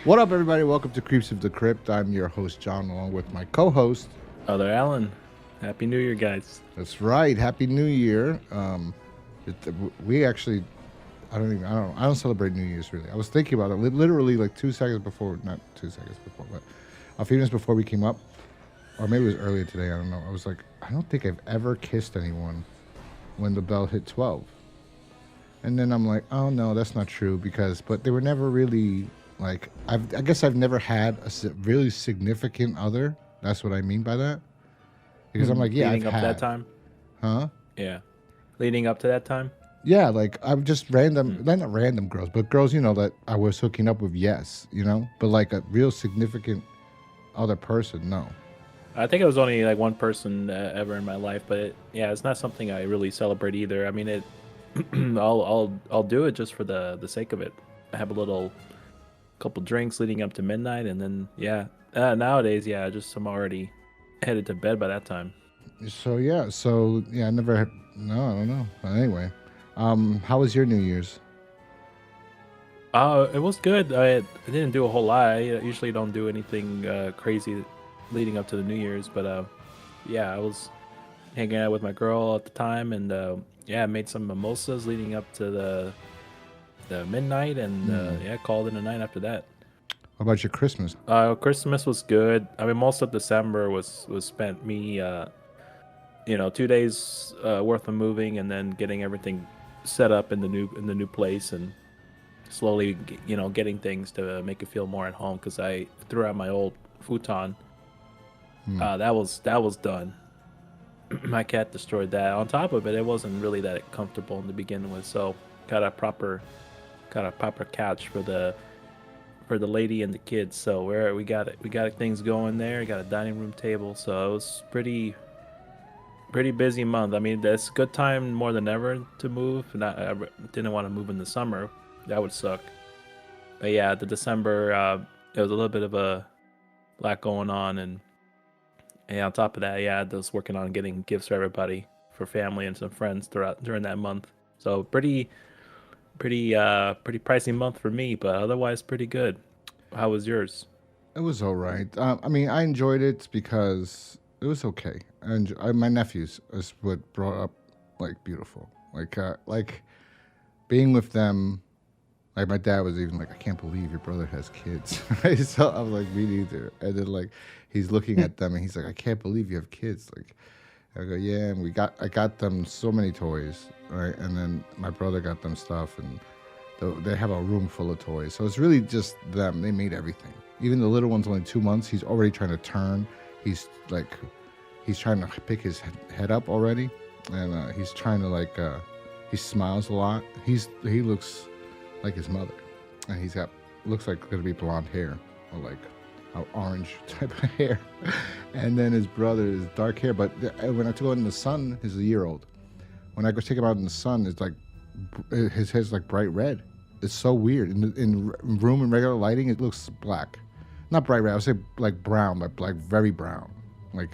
What up, everybody? Welcome to Creeps of the Crypt. I'm your host, John, along with my co-host. Other Alan. Happy New Year, guys. That's right. Happy New Year. It, we actually, I don't celebrate New Year's really. I was thinking about it literally like 2 seconds before, not 2 seconds before, but a few minutes before we came up, or maybe it was earlier today. I don't know. I was like, I don't think I've ever kissed anyone when the bell hit 12. And then I'm like, oh no, that's not true but they were never really like, I guess I've never had a really significant other. That's what I mean by that. Because I'm like, yeah, Leading I've up to had. that time? Huh? Yeah. Leading up to that time? Yeah, like I'm just random, not random girls, but girls, that I was hooking up with, yes, but like a real significant other person, no. I think it was only like one person ever in my life, but it's not something I really celebrate either. I mean, I'll do it just for the sake of it. I have a little couple drinks leading up to midnight, and then nowadays, just I'm already headed to bed by that time. I never had, no, I don't know. But anyway, how was your New Year's? It was good. I didn't do a whole lot. I usually don't do anything crazy leading up to the New Year's, but I was hanging out with my girl at the time, and I made some mimosas leading up to the midnight, and called it a night after that. How about your Christmas? Christmas was good. I mean, most of December was spent me, 2 days worth of moving, and then getting everything set up in the new place, and slowly, getting things to make it feel more at home. Because I threw out my old futon. That was done. My cat destroyed that. On top of it, it wasn't really that comfortable to begin with, so got a proper couch for the lady and the kids. So we got things going there. We got a dining room table, so it was pretty busy month. I mean, it's a good time more than ever to move. I didn't want to move in the summer. That would suck. But yeah, the December, it was a little bit of a lot going on, and on top of that, I was working on getting gifts for everybody, for family and some friends during that month. So pretty pricey month for me, but otherwise pretty good. How was yours? It was all right. I mean, I enjoyed it because it was okay. And my nephews is what brought up like beautiful, like being with them. Like my dad was even like, I can't believe your brother has kids. Right? So I was like, me neither. And then like he's looking at them and he's like, I can't believe you have kids. Like I go, yeah. And I got them so many toys, right? And then my brother got them stuff, and they have a room full of toys. So it's really just them. They made everything. Even the little one's only 2 months. He's already trying to turn. He's trying to pick his head up already, and he's trying to he smiles a lot. He looks like his mother, and looks like gonna be blonde hair or like orange type of hair, and then his brother is dark hair. But when I go in the sun, he's a year old. When I go take him out in the sun, it's like his hair's like bright red. It's so weird. In room and regular lighting, it looks black, not bright red. I would say like brown, but like very brown. I'm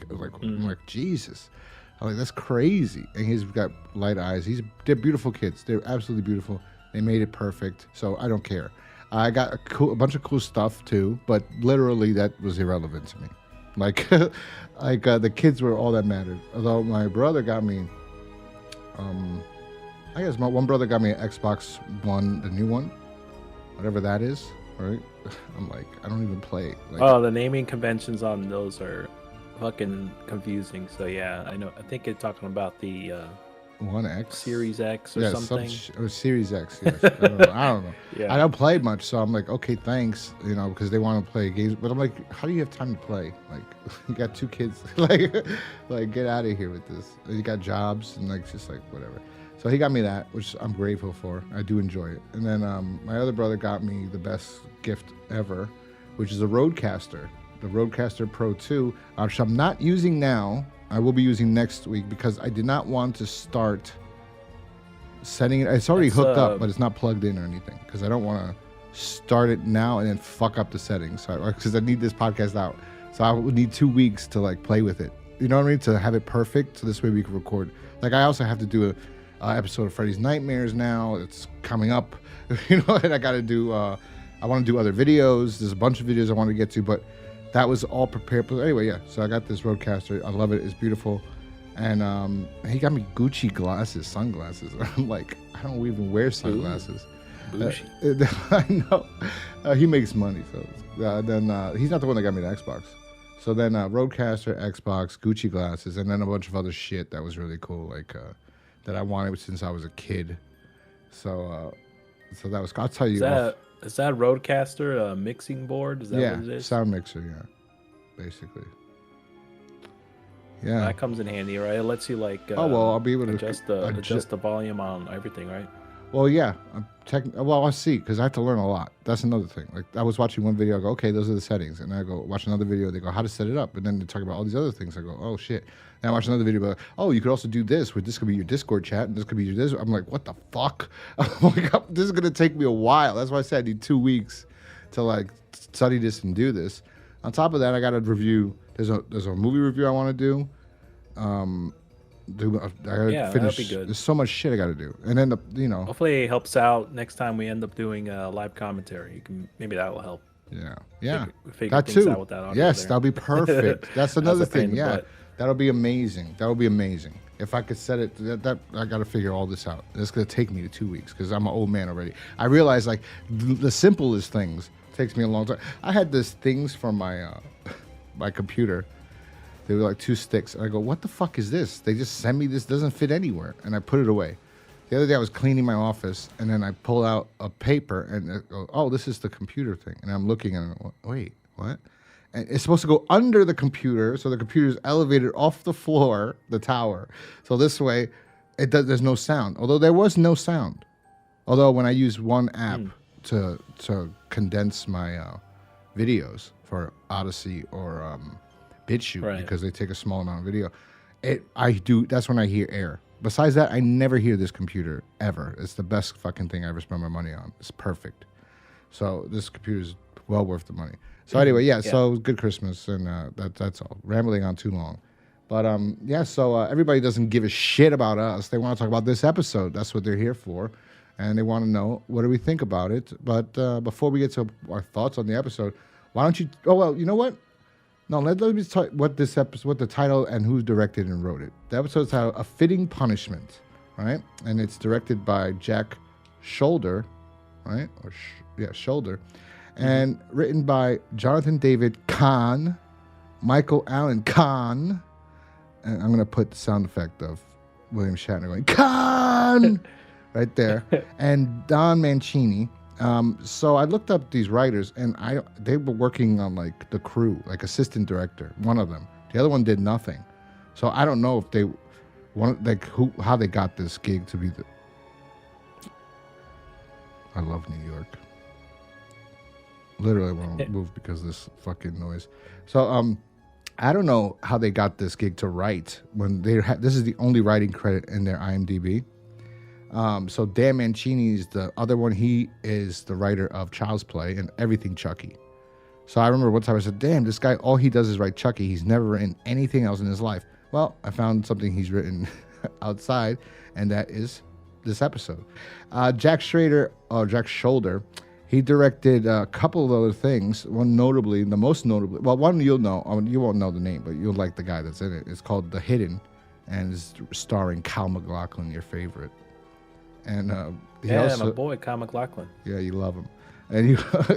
like Jesus. I'm like, that's crazy. And he's got light eyes. They're beautiful kids. They're absolutely beautiful. They made it perfect, so I don't care. I got a bunch of cool stuff too, but literally that was irrelevant to me. Like, the kids were all that mattered. Although my brother got me, I guess my one brother got me an Xbox One, the new one, whatever that is. Right? I'm like, I don't even play. Like, The naming conventions on those are fucking confusing. So yeah, I know. I think it's talking about the One X, Series X or something. Or Series X. Yes. I don't know. Yeah. I don't play much, so I'm like, okay, thanks. Because they want to play games, but I'm like, how do you have time to play? Like, you got 2 kids. like get out of here with this. You got jobs and like just like whatever. So he got me that, which I'm grateful for. I do enjoy it. And then my other brother got me the best gift ever, which is a Rodecaster, the Rodecaster Pro 2, which I'm not using now. I will be using next week because I did not want to start setting it. It's already hooked up, but it's not plugged in or anything because I don't want to start it now and then fuck up the settings. Because I need this podcast out. So I would need 2 weeks to like play with it. You know what I mean? To have it perfect. So this way we can record. Like I also have to do a episode of Freddy's Nightmares now. It's coming up, and I got to do I want to do other videos. There's a bunch of videos I want to get to, but that was all prepared. But anyway, yeah. So I got this Rodecaster. I love it. It's beautiful. And he got me Gucci sunglasses. I'm like, I don't even wear sunglasses. I know. He makes money. So then he's not the one that got me the Xbox. So then Rodecaster, Xbox, Gucci glasses, and then a bunch of other shit that was really cool, like that I wanted since I was a kid. So that was. I'll tell you. Is that Rodecaster a mixing board? Is that what it is? Sound mixer. Yeah, basically. Yeah, that comes in handy, right? It lets you I'll be able to adjust the volume on everything, right? Well, yeah. I'll see, because I have to learn a lot. That's another thing. Like, I was watching one video, I go, okay, those are the settings. And I go watch another video, they go, how to set it up. And then they talk about all these other things. I go, oh, shit. And I watch another video, but oh, you could also do this, where this could be your Discord chat, and this could be your this. I'm like, what the fuck? I'm like, this is going to take me a while. That's why I said I need 2 weeks to, like, study this and do this. On top of that, I got to review. There's a movie review I want to do. I gotta finish. That'd be good. There's so much shit I gotta do, and then hopefully it helps out next time we end up doing live commentary. Maybe that will help. Yeah. Figure that things too. Out with that audio Yes, there. that'll be perfect. That's another thing. Yeah, butt. that'll be amazing. If I could set it, that I gotta figure all this out. It's gonna take me 2 weeks because I'm an old man already. I realize like the simplest things takes me a long time. I had this things from my my computer. They were like 2 sticks. And I go, what the fuck is this? They just sent me this. Doesn't fit anywhere. And I put it away. The other day I was cleaning my office, and then I pull out a paper, and I go, oh, this is the computer thing. And I'm looking, and I go, wait, what? And it's supposed to go under the computer, so the computer is elevated off the floor, the tower. So this way, there's no sound. Although there was no sound. Although when I use one app to condense my videos for Odyssey or BitChute, because they take a small amount of video, that's when I hear air. Besides that, I never hear this computer ever. It's the best fucking thing I ever spent my money on. It's perfect. So this computer is well worth the money. So anyway, so good Christmas, and that's all. Rambling on too long. But so everybody doesn't give a shit about us. They want to talk about this episode. That's what they're here for. And they want to know, what do we think about it? But before we get to our thoughts on the episode, why don't you, you know what? No, let me talk what this episode, what the title and who directed and wrote it. The episode's titled A Fitting Punishment, right? And it's directed by Jack Sholder, right? Sholder. And written by Jonathan David Kahn, Michael Allen Kahn, and I'm going to put the sound effect of William Shatner going, Kahn! right there. And Don Mancini. So I looked up these writers, and they were working on like the crew, like assistant director, one of them. The other one did nothing. So I don't know if they how they got this gig to be I love New York. Literally won't move because of this fucking noise. So I don't know how they got this gig to write when this is the only writing credit in their IMDb. So Dan Mancini is the other one. He is the writer of Child's Play and everything Chucky. So I remember one time I said, damn, this guy, all he does is write Chucky. He's never written anything else in his life. Well, I found something he's written outside, and that is this episode. Jack Sholder, he directed a couple of other things. One you'll know. You won't know the name, but you'll like the guy that's in it. It's called The Hidden, and it's starring Kyle MacLachlan, your favorite. And my boy Kyle MacLachlan. Yeah, you love him. And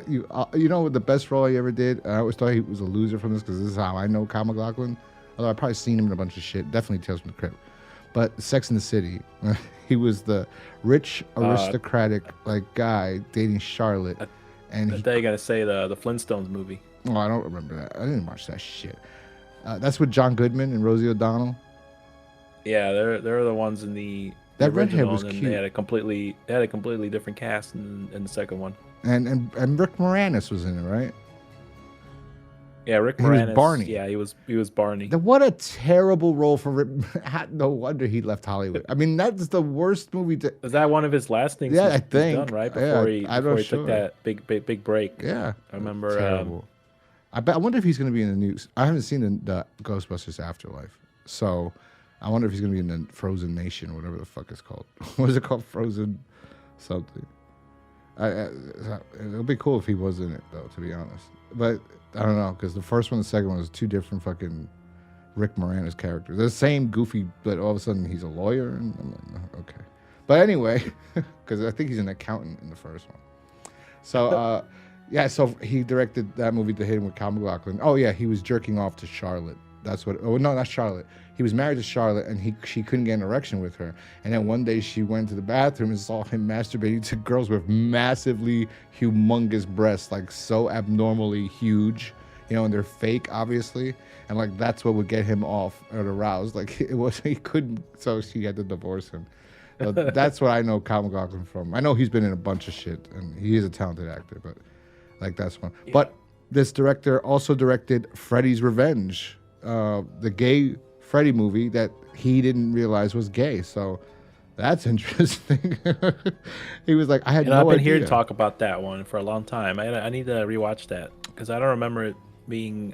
you know what the best role he ever did? I always thought he was a loser from this because this is how I know Kyle MacLachlan. Although I've probably seen him in a bunch of shit. Definitely Tales from the Crypt. But Sex and the City, he was the rich aristocratic guy dating Charlotte. I thought you gotta say the Flintstones movie. Oh, I don't remember that. I didn't watch that shit. That's with John Goodman and Rosie O'Donnell. Yeah, they're the ones in the that redhead original, was and cute. They had a completely different cast in the second one. And Rick Moranis was in it, right? Yeah, Rick Moranis. Was Barney. Yeah, he was Barney. What a terrible role for Rick. No wonder he left Hollywood. I mean, that's the worst movie to. Was that one of his last things? Yeah, I he's think. Done, right before he sure. took that big break. Yeah, I remember. Terrible. I wonder if he's going to be in the news. I haven't seen the Ghostbusters Afterlife, so I wonder if he's going to be in the Frozen Nation, or whatever the fuck it's called. What is it called? Frozen something. It'll be cool if he was in it, though, to be honest. But I don't know, because the first one and the second one was two different fucking Rick Moranis characters. They're the same goofy, but all of a sudden he's a lawyer, and I'm like, okay. But anyway, because I think he's an accountant in the first one. So, yeah, so he directed that movie to hit him with Kyle MacLachlan. Oh, yeah, he was jerking off to Charlotte. That's what. Oh, no, not Charlotte. He was married to Charlotte, and she couldn't get an erection with her. And then one day she went to the bathroom and saw him masturbating to girls with massively humongous breasts, like so abnormally huge, and they're fake, obviously. And like that's what would get him off or aroused. Like he couldn't, so she had to divorce him. That's what I know Kyle MacLachlan from. I know he's been in a bunch of shit, and he is a talented actor, but like that's one. Yeah. But this director also directed Freddy's Revenge, the gay Freddy movie that he didn't realize was gay. So that's interesting. He was like, I had no idea. I've been here to talk about that one for a long time. I need to rewatch that because I don't remember it being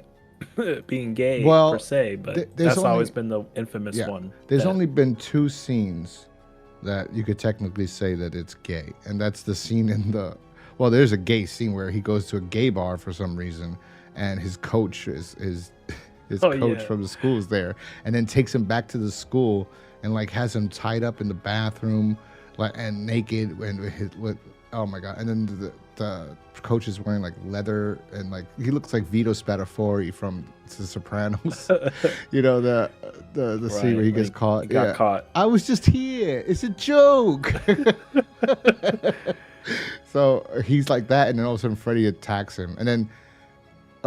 gay per se, but that's always been the infamous one. There's only been two scenes that you could technically say that it's gay, and that's the scene in there's a gay scene where he goes to a gay bar for some reason, and his coach from the school is there, and then takes him back to the school and like has him tied up in the bathroom, like and naked with oh my god, and then the coach is wearing like leather and like he looks like Vito Spatafori from The Sopranos. The right, scene where he gets caught. He got caught. I was just here. It's a joke. So he's like that, and then all of a sudden Freddy attacks him, and then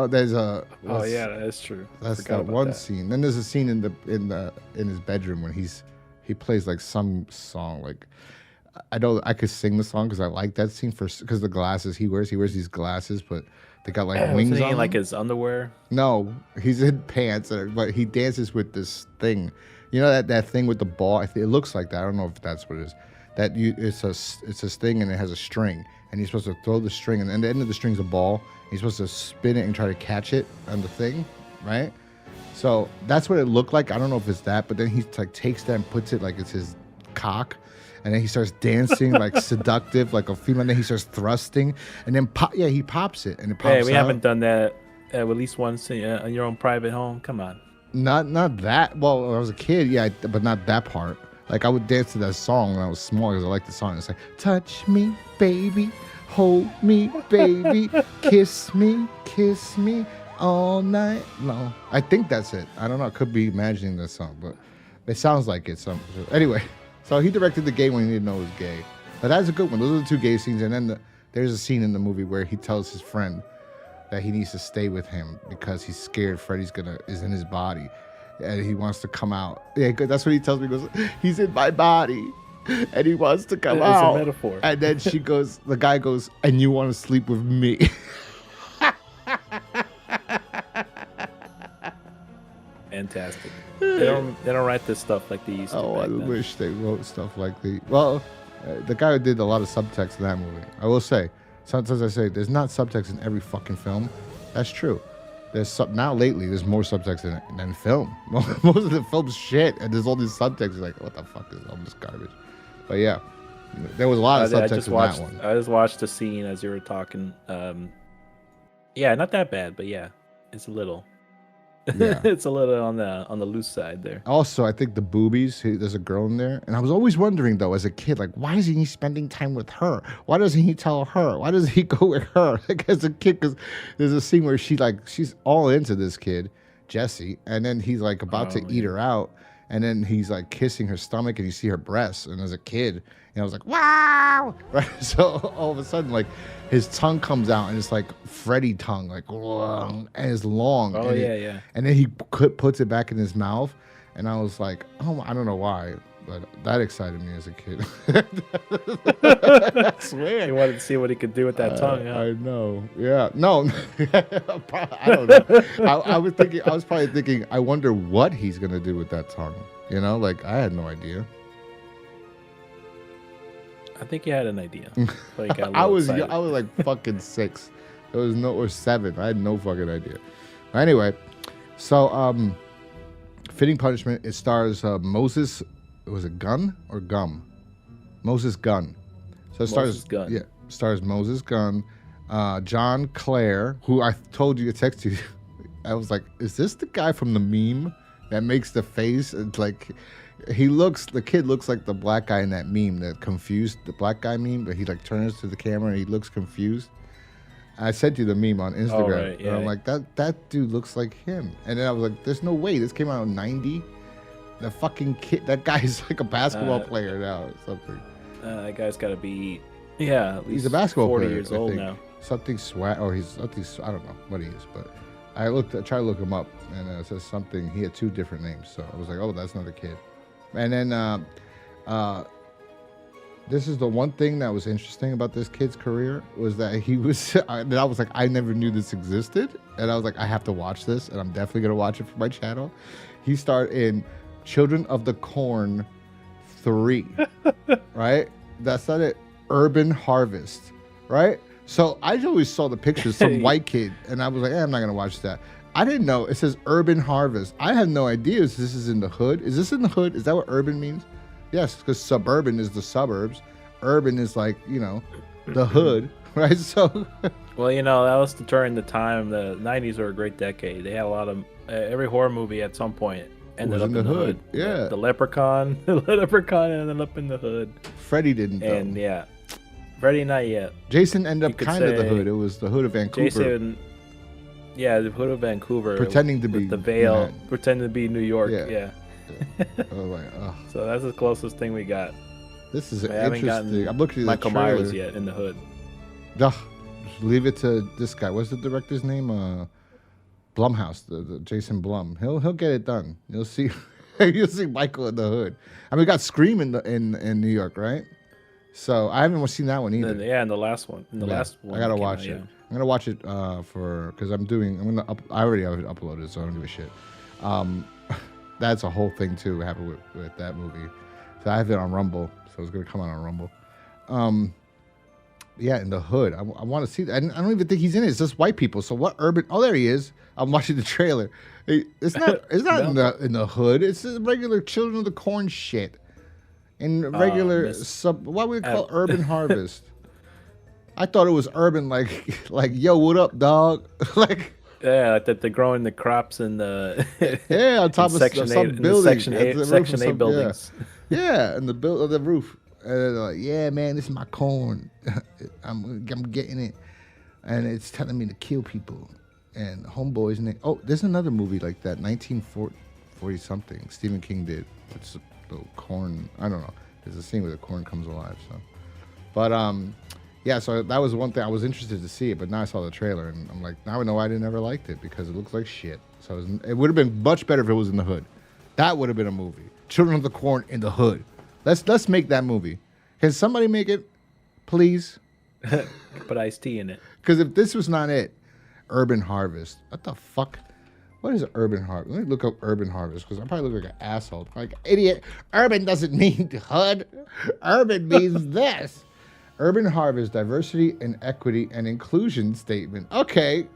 there's a that's true. That's that one scene. Then there's a scene in his bedroom when he plays like some song. Like I could sing the song because I like that scene because the glasses he wears these glasses, but they got like wings on. Like his underwear. No, he's in pants, but he dances with this thing. You know that thing with the ball. It looks like that. I don't know if that's what it is. It's a thing and it has a string, and you're supposed to throw the string, and the end of the string's a ball. You're supposed to spin it and try to catch it on the thing, right? So that's what it looked like. I don't know if it's that, but then he like takes that and puts it like it's his cock, and then he starts dancing like seductive, like a female. And then he starts thrusting, and then he pops it, and it pops. Hey, we haven't done that at least once in your own private home. Come on. Not that. Well, when I was a kid, yeah, but not that part. Like I would dance to that song when I was small because I liked the song. It's like, touch me, baby. Hold me, baby, kiss me all night long. I think that's it. I don't know. I could be imagining that song, but it sounds like it. So anyway, so he directed the gay one he didn't know was gay. But that's a good one. Those are the two gay scenes. And then there's a scene in the movie where he tells his friend that he needs to stay with him because he's scared Freddy's is in his body. And he wants to come out. Yeah, that's what he tells me. He goes, he's in my body. And he wants to come out. It's a metaphor. And then the guy goes, and you want to sleep with me. Fantastic. They don't write this stuff like they used to. I wish they wrote stuff like the guy who did a lot of subtext in that movie. I will say, sometimes I say there's not subtext in every fucking film. That's true. Now lately there's more subtext than film. Most of the film's shit, and there's all these subtexts. You're like, what the fuck is all this garbage? But yeah, there was a lot of subtext in that one. I just watched the scene as you were talking. Yeah, not that bad, but yeah, it's a little. Yeah. It's a little on the loose side there. Also, I think the boobies. There's a girl in there, and I was always wondering though, as a kid, like, why isn't he spending time with her? Why doesn't he tell her? Why doesn't he go with her? Like as a kid, because there's a scene where she's all into this kid, Jesse, and then he's like about to eat her out. And then he's like kissing her stomach, and you see her breasts. And as a kid, I was like, "Wow!" Right? So all of a sudden, like his tongue comes out, and it's like Freddy tongue, like and it's long. Oh yeah. And then he puts it back in his mouth, and I was like, "Oh, I don't know why, but that excited me as a kid." I swear. You wanted to see what he could do with that tongue. Huh? I know. Yeah. No. I don't know. I was probably thinking. I wonder what he's gonna do with that tongue. Like I had no idea. I think you had an idea. I was like fucking 6. Or 7. I had no fucking idea. Anyway, so Fitting Punishment. It stars Moses. Was it Gunn or Gum? Moses Gunn. So it stars Gunn. Yeah. stars Moses Gunn, John Clair, who I told you to text you. I was like, is this the guy from the meme that makes the face? It's like the kid looks like the black guy in that meme, the black guy meme, but he like turns to the camera and he looks confused. I sent you the meme on Instagram. Oh, right, yeah. And I'm like, that dude looks like him. And then I was like, there's no way. This came out in 90. The fucking kid, that guy's like a basketball player now or something. That guy's got to be, at least he's a basketball 40 player, years old now. Something swag, or he's something, I don't know what he is, but I tried to look him up, and it says something, he had 2 different names, so I was like, oh, that's not a kid. And then, this is the one thing that was interesting about this kid's career, was that he was, and I was like, I never knew this existed, and I was like, I have to watch this, and I'm definitely going to watch it for my channel. He starred in Children of the Corn 3, right? That's not it. Urban Harvest, right? So I always saw the pictures, some white kid, and I was like, I'm not going to watch that. I didn't know. It says Urban Harvest. I had no idea this is in the hood. Is this in the hood? Is that what urban means? Yes, because suburban is the suburbs. Urban is like, the hood, right? So, well, that was during the time. The 90s were a great decade. They had a lot of every horror movie at some point ended up in the hood. Yeah, the Leprechaun ended up in the hood. Freddy didn't, and yeah, Freddy not yet. Jason ended up kind of the hood. It was the hood of Vancouver. Jason, the hood of Vancouver, pretending to be the veil, Manhattan. Pretending to be New York. Yeah. I was like, oh. So that's the closest thing we got. This is interesting. I'm looking at Michael the trailer. Myers yet in the hood. Ugh, leave it to this guy. What's the director's name? Blumhouse, the Jason Blum. He'll get it done. You'll see. You'll see Michael in the hood. I mean, we got Scream in New York, right? So I haven't seen that one either. In the last one. Last one. I gotta watch it. I'm gonna watch it because I already have it uploaded, so I don't give a shit. That's a whole thing too happened with that movie. So I have it on Rumble, so it's gonna come out on Rumble. In the hood. I want to see that. I don't even think he's in it. It's just white people. So what urban? Oh, there he is. I'm watching the trailer. It's not no. in the hood. It's regular Children of the Corn shit. In regular what we call urban harvest. I thought it was urban, like yo, what up, dog? Like. Yeah, that they're growing the crops in the on top of some building, Section 8 buildings. Yeah, and the roof. And they're like, yeah, man, this is my corn. I'm getting it, and it's telling me to kill people. And homeboys, there's another movie like that, 1940 something. Stephen King did. It's the corn. I don't know. There's a scene where the corn comes alive. So, but so that was one thing I was interested to see it, but now I saw the trailer and I'm like, now I know I never liked it because it looks like shit. So it would have been much better if it was in the hood. That would have been a movie. Children of the Corn in the hood. Let's make that movie. Can somebody make it, please? Put Ice-T in it. Because if this was not it, Urban Harvest. What the fuck? What is Urban Harvest? Let me look up Urban Harvest because I probably look like an asshole. Like, idiot. Urban doesn't mean hood. Urban means this. Urban Harvest, diversity and equity and inclusion statement. Okay.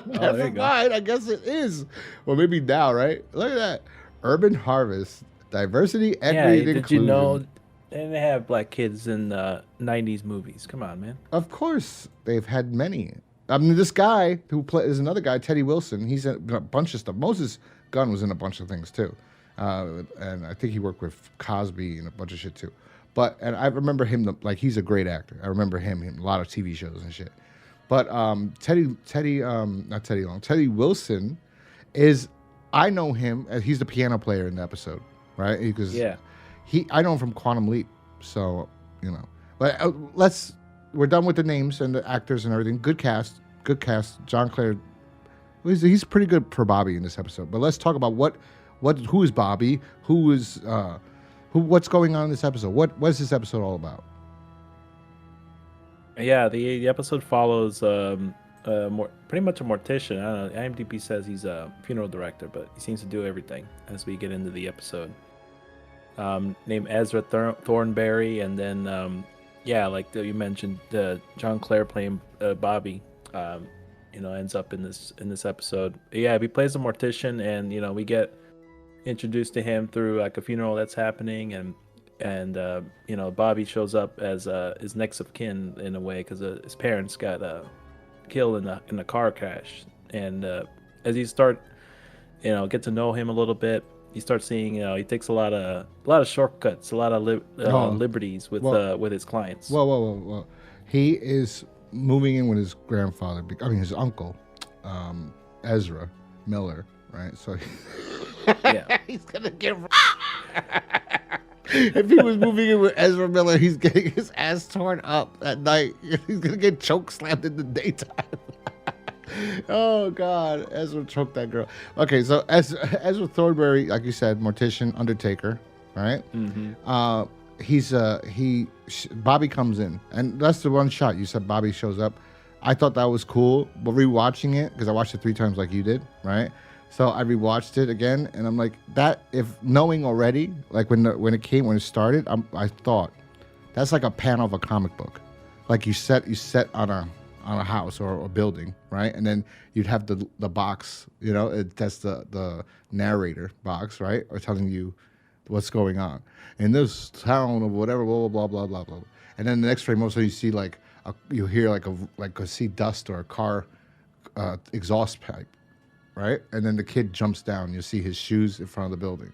Never mind. I guess it is. Well, maybe now, right? Look at that. Urban Harvest, diversity, equity, and inclusion. Did you know they have black kids in 90s movies? Come on, man. Of course. They've had many. I mean, this guy who is another guy, Teddy Wilson. He's in a bunch of stuff. Moses Gunn was in a bunch of things, too. And I think he worked with Cosby and a bunch of shit, too. And I remember him, he's a great actor. I remember him a lot of TV shows and shit. But Teddy Wilson is, I know him, he's the piano player in the episode, right? Because I know him from Quantum Leap. So, But we're done with the names and the actors and everything. Good cast. John Clair, he's pretty good for Bobby in this episode. But let's talk about who is Bobby, what's going on in this episode? What is this episode all about? Yeah, the episode follows pretty much a mortician. I don't know. IMDb says he's a funeral director, but he seems to do everything as we get into the episode. Named Ezra Thornberry, and then like you mentioned, John Clair playing Bobby. Ends up in this episode. Yeah, he plays a mortician, and we get introduced to him through like a funeral that's happening, and and Bobby shows up as his next of kin in a way because his parents got killed in a car crash, and as you start get to know him a little bit, you start seeing he takes a lot of shortcuts, a lot of liberties with his clients. Whoa. He is moving in with his grandfather, his uncle, Ezra Miller, right? So yeah, he's gonna get if he was moving in with Ezra Miller, he's getting his ass torn up at night. He's gonna get choke slammed in the daytime. Oh God, Ezra choked that girl. Okay, so Ezra Thornberry, like you said, mortician, undertaker, right? Mm-hmm. Bobby comes in, and that's the one shot you said. Bobby shows up. I thought that was cool, but rewatching it, because I watched it 3 times like you did, right? So I rewatched it again, and I'm like, that, if knowing already, like when it started, I thought that's like a panel of a comic book, like you set on a house or a building, right? And then you'd have the box, that's the narrator box, right? Or telling you what's going on in this town of whatever, blah blah blah blah blah blah. And then the next frame, also you see you hear see dust or a car exhaust pipe, right? And then the kid jumps down. You see his shoes in front of the building,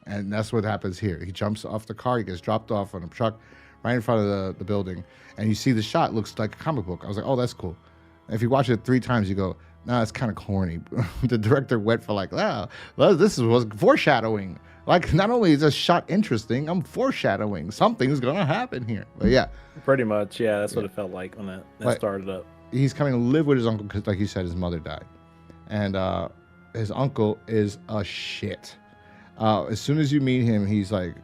and that's what happens here. He jumps off the car. He gets dropped off on a truck right in front of the building, and you see the shot looks like a comic book. I was like, oh, that's cool. And if you watch it 3 times, you go, nah, it's kind of corny. The director went for this was foreshadowing. Like, not only is this shot interesting, I'm foreshadowing something's gonna happen here. But yeah, pretty much, yeah, that's what it felt like when that started up. He's coming to live with his uncle because, like you said, his mother died, and his uncle is a shit. As soon as you meet him, he's like,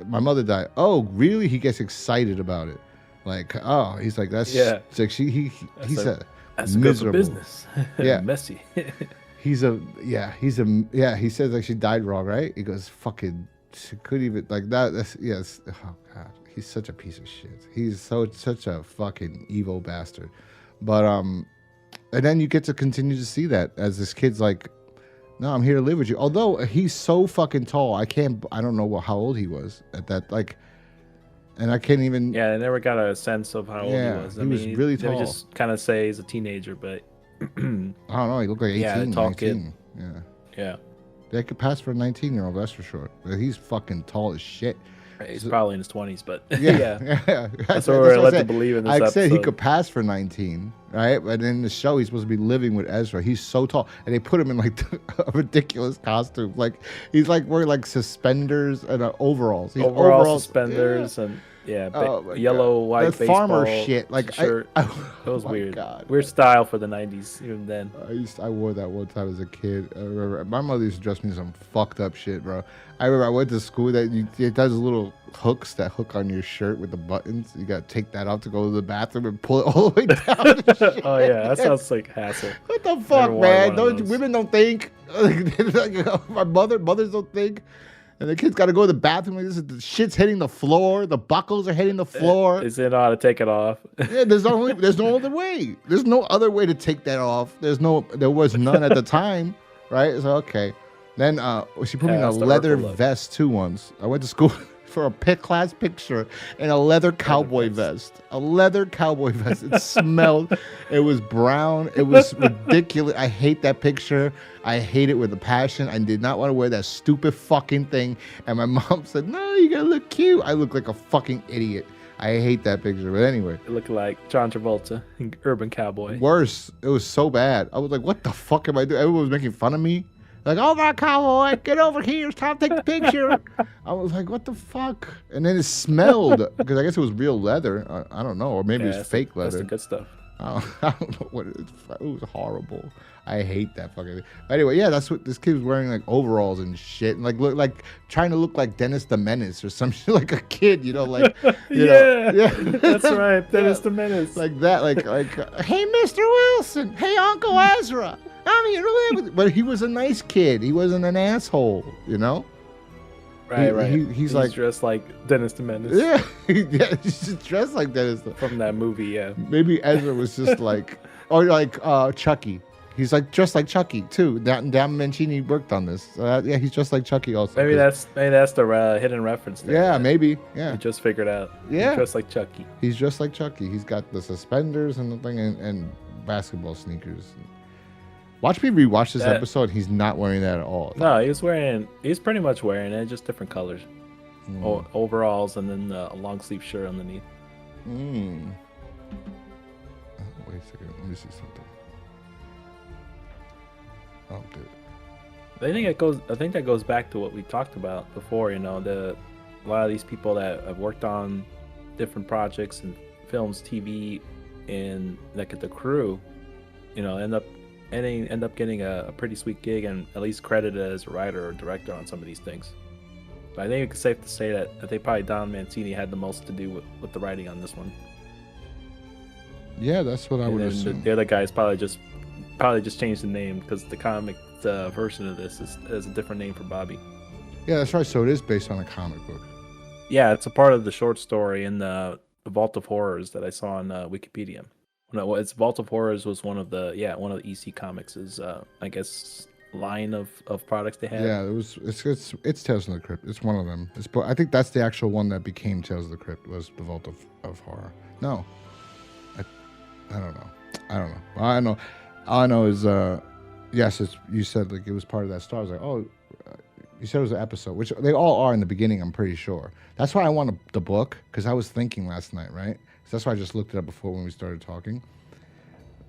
my mother died. Oh, really? He gets excited about it. Like, oh, he's like, that's It's like that's miserable business. Yeah, messy. he says like she died wrong, right? He goes, fucking, she could even like that. Oh God, he's such a piece of shit. He's such a fucking evil bastard. But and then you get to continue to see that as this kid's like, no, I'm here to live with you. Although he's so fucking tall, I don't know how old he was at that, like, and I can't even. Yeah, I never got a sense of how old he was. He was really tall. They would just kind of say he's a teenager, but I don't know. He looked like 18, tall 19. Kid. Yeah. They could pass for a 19-year-old, that's for sure. But he's fucking tall as shit. He's probably in his 20s, but yeah. That's what we're led to believe in this episode. I said he could pass for 19, right? But in the show, he's supposed to be living with Ezra. He's so tall, and they put him in like a ridiculous costume. Like he's like wearing like suspenders and overalls. Overalls, suspenders, and yellow, white that baseball farmer shit. Like shirt. That was weird. God. Weird style for the 90s, even then. I wore that one time as a kid. I remember my mother used to dress me in some fucked up shit, bro. I remember I went to school it does little hooks that hook on your shirt with the buttons. You gotta take that off to go to the bathroom and pull it all the way down. Oh yeah, that sounds like hassle. What the fuck, man? Women don't think. My mothers don't think. And the kid's got to go to the bathroom. Like this, the shit's hitting the floor. The buckles are hitting the floor. Is it how to take it off? Yeah, there's no other way. There's no other way to take that off. There was none at the time, right? So okay. Then she put me in a leather vest too once. I went to school for a class picture in a leather cowboy vest. A leather cowboy vest. It smelled. It was brown. It was ridiculous. I hate that picture. I hate it with a passion. I did not want to wear that stupid fucking thing. And my mom said, no, you gotta look cute. I look like a fucking idiot. I hate that picture. But anyway. It looked like John Travolta, Urban Cowboy. Worse. It was so bad. I was like, what the fuck am I doing? Everyone was making fun of me. Like, oh my cowboy, get over here. It's time to take the picture. I was like, what the fuck? And then it smelled, because I guess it was real leather. I don't know. Or maybe it was fake leather. That's the good stuff. I don't know what it is. It was horrible. I hate that fucking thing. But anyway, yeah, that's what this kid was wearing, like overalls and shit, and like trying to look like Dennis the Menace or some shit, like a kid, like yeah, that's right, Dennis the Menace, like that, like hey, Mr. Wilson, hey, Uncle Ezra, I'm here to live with you. But he was a nice kid. He wasn't an asshole, Right. He's like dressed like Dennis the Menace. Yeah, he's just dressed like Dennis from that movie. Yeah, maybe Ezra was just like, or like Chucky. He's like just like Chucky too. Dan Mancini worked on this. Yeah, he's just like Chucky also. Maybe that's the hidden reference there. Yeah, maybe. Yeah. You just figured out. Yeah. He's just like Chucky. He's just like Chucky. He's got the suspenders and the thing and basketball sneakers. Watch me rewatch this episode. He's not wearing that at all. No, he's pretty much wearing it, just different colors. Overalls and then a long sleeve shirt underneath. Wait a second. Let me see something. Oh, dude. I think that goes back to what we talked about before. A lot of these people that have worked on different projects and films, TV, and like at the crew, end up getting a pretty sweet gig and at least credited as a writer or director on some of these things. But I think it's safe to say that I think probably Don Mancini had the most to do with the writing on this one. Yeah, that's what I would assume. The other guys probably just changed the name because the comic version of this is a different name for Bobby. Yeah, that's right. So it is based on a comic book. Yeah, it's a part of the short story in the Vault of Horrors that I saw on Wikipedia. No, it's Vault of Horrors was one of the EC Comics' I guess line of products they had. Yeah, it's Tales of the Crypt. It's one of them. I think that's the actual one that became Tales of the Crypt was the Vault of Horror. No, I don't know. All I know is yes, you said like it was part of that story. I was like, you said it was an episode, which they all are in the beginning. I'm pretty sure. That's why I wanted the book because I was thinking last night, right? So that's why I just looked it up before when we started talking.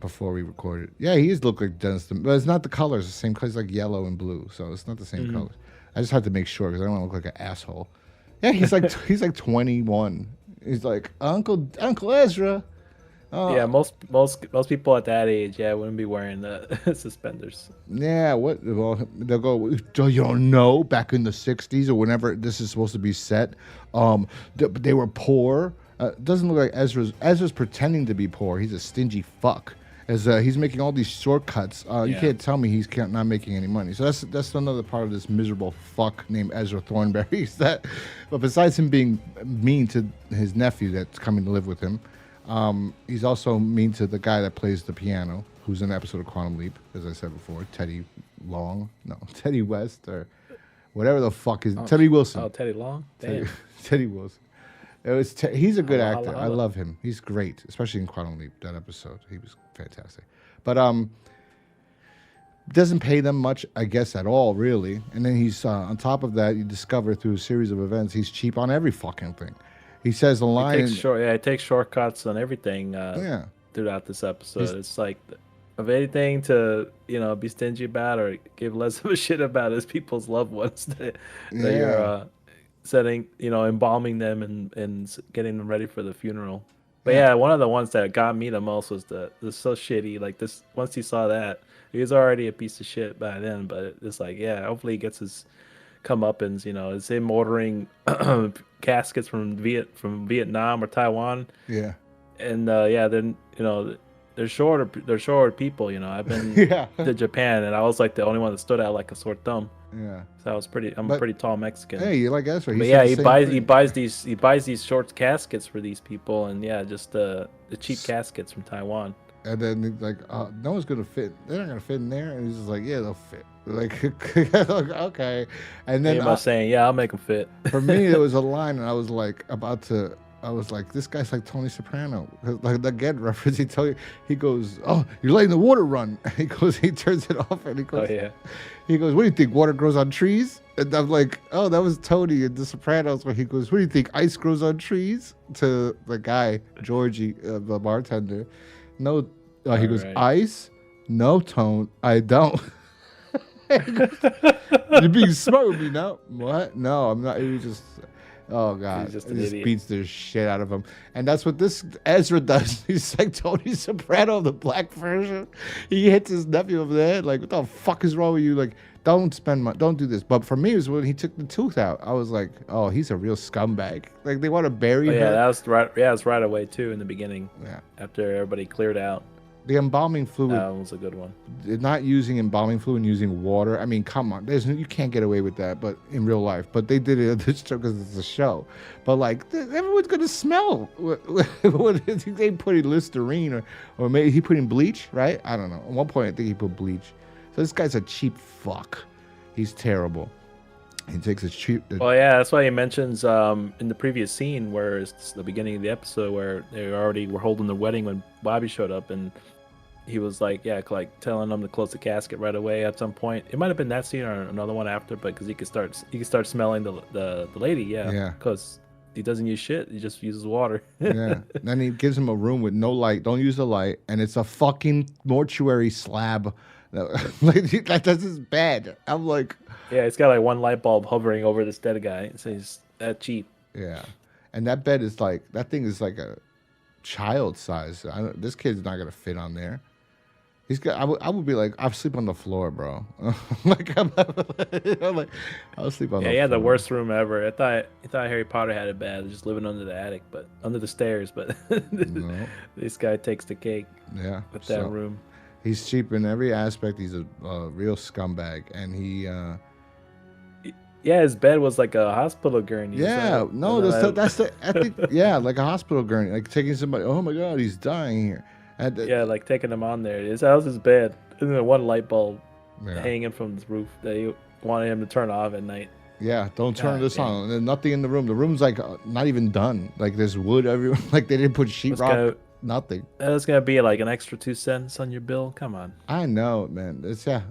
Before we recorded, yeah, he does look like Dennis, but it's not the colors. The same colors, like yellow and blue, so it's not the same colors. I just had to make sure because I don't want to look like an asshole. Yeah, he's like he's like 21. He's like Uncle Ezra. Yeah, most people at that age, wouldn't be wearing the suspenders. Yeah, what? Well, they'll go. You don't know back in the '60s or whenever this is supposed to be set. They were poor. Doesn't look like Ezra's pretending to be poor. He's a stingy fuck. As he's making all these shortcuts, you can't tell me he's not making any money. So that's another part of this miserable fuck named Ezra Thornberry. But besides him being mean to his nephew that's coming to live with him, he's also mean to the guy that plays the piano, who's in an episode of Quantum Leap, as I said before, Teddy West or whatever the fuck is Teddy Wilson. Oh, Teddy Long. Damn. Teddy Wilson. He's a good actor. I love him. He's great, especially in Quantum Leap, that episode. He was fantastic. But doesn't pay them much, I guess, at all, really. And then he's on top of that, you discover through a series of events, he's cheap on every fucking thing. He says a line. He takes shortcuts on everything throughout this episode. It's like, of anything to be stingy about or give less of a shit about is people's loved ones that you're setting, embalming them and getting them ready for the funeral. But one of the ones that got me the most was so shitty. Like this, once he saw that, he was already a piece of shit by then. But it's like, hopefully he gets his comeuppance. It's him ordering caskets from Vietnam or Taiwan. Yeah. And then they're shorter people. I've been to Japan and I was like the only one that stood out like a sore thumb. Yeah. So I'm a pretty tall Mexican. Hey, you like Ezra? But he buys these short caskets for these people, and just the cheap caskets from Taiwan. And then like, no one's gonna fit. They're not gonna fit in there. And he's just like, yeah, they'll fit. Like, okay. And then I was saying, I'll make them fit. For me, there was a line, and I was like I was like, this guy's like Tony Soprano. Like the Get reference, he goes, oh, you're letting the water run. He turns it off, and he goes, he goes, what do you think? Water grows on trees? And I'm like, oh, that was Tony in The Sopranos, where he goes, what do you think? Ice grows on trees? To the guy, Georgie, the bartender. No, he goes, ice? No, Tone, I don't. You're being smart with me now. What? No, I'm not. He was just. Oh God! It just beats the shit out of him, and that's what this Ezra does. He's like Tony Soprano, the black version. He hits his nephew over the head. Like, what the fuck is wrong with you? Like, don't spend money, don't do this. But for me, it was when he took the tooth out. I was like, oh, he's a real scumbag. Like, they want to bury him. Yeah, that was right. Yeah, it was right away too in the beginning. Yeah, after everybody cleared out. the embalming fluid. That was a good one. Not using embalming fluid and using water. I mean, come on, you can't get away with that. But in real life, but they did it at this show because it's a show. But like, everyone's gonna smell. What is they put in Listerine or maybe he put in bleach, right? I don't know. At one point, I think he put bleach. So this guy's a cheap fuck. He's terrible. He takes a cheap. Well, yeah, that's why he mentions in the previous scene where it's the beginning of the episode where they already were holding the wedding when Bobby showed up, and he was like, telling them to close the casket right away at some point. It might have been that scene or another one after, but because he could start smelling the lady, yeah, because he doesn't use shit, he just uses water. Yeah, then he gives him a room with no light. Don't use the light, and it's a fucking mortuary slab. That's his bed. I'm like, yeah, it's got like one light bulb hovering over this dead guy. So he's that cheap. Yeah, and that bed is like that thing is like a child size. This kid's not gonna fit on there. He's got. I would be like, I'll sleep on the floor, bro. I'm like, I'll sleep on the floor. Yeah, the worst room ever. I thought Harry Potter had it bad, just living under the attic, but under the stairs. But no. This guy takes the cake. Yeah, with that room. He's cheap in every aspect. He's a real scumbag, and he. Yeah, his bed was like a hospital gurney. Yeah, no, that's the. I think like a hospital gurney, like taking somebody. Oh my God, he's dying here. Like taking him on there. His house is bed, and then one light bulb hanging from the roof that he wanted him to turn off at night. Yeah, don't turn this on. There's nothing in the room. The room's like not even done. Like there's wood everywhere. Like they didn't put sheetrock. Nothing. That's gonna be like an extra 2 cents on your bill. Come on. I know, man.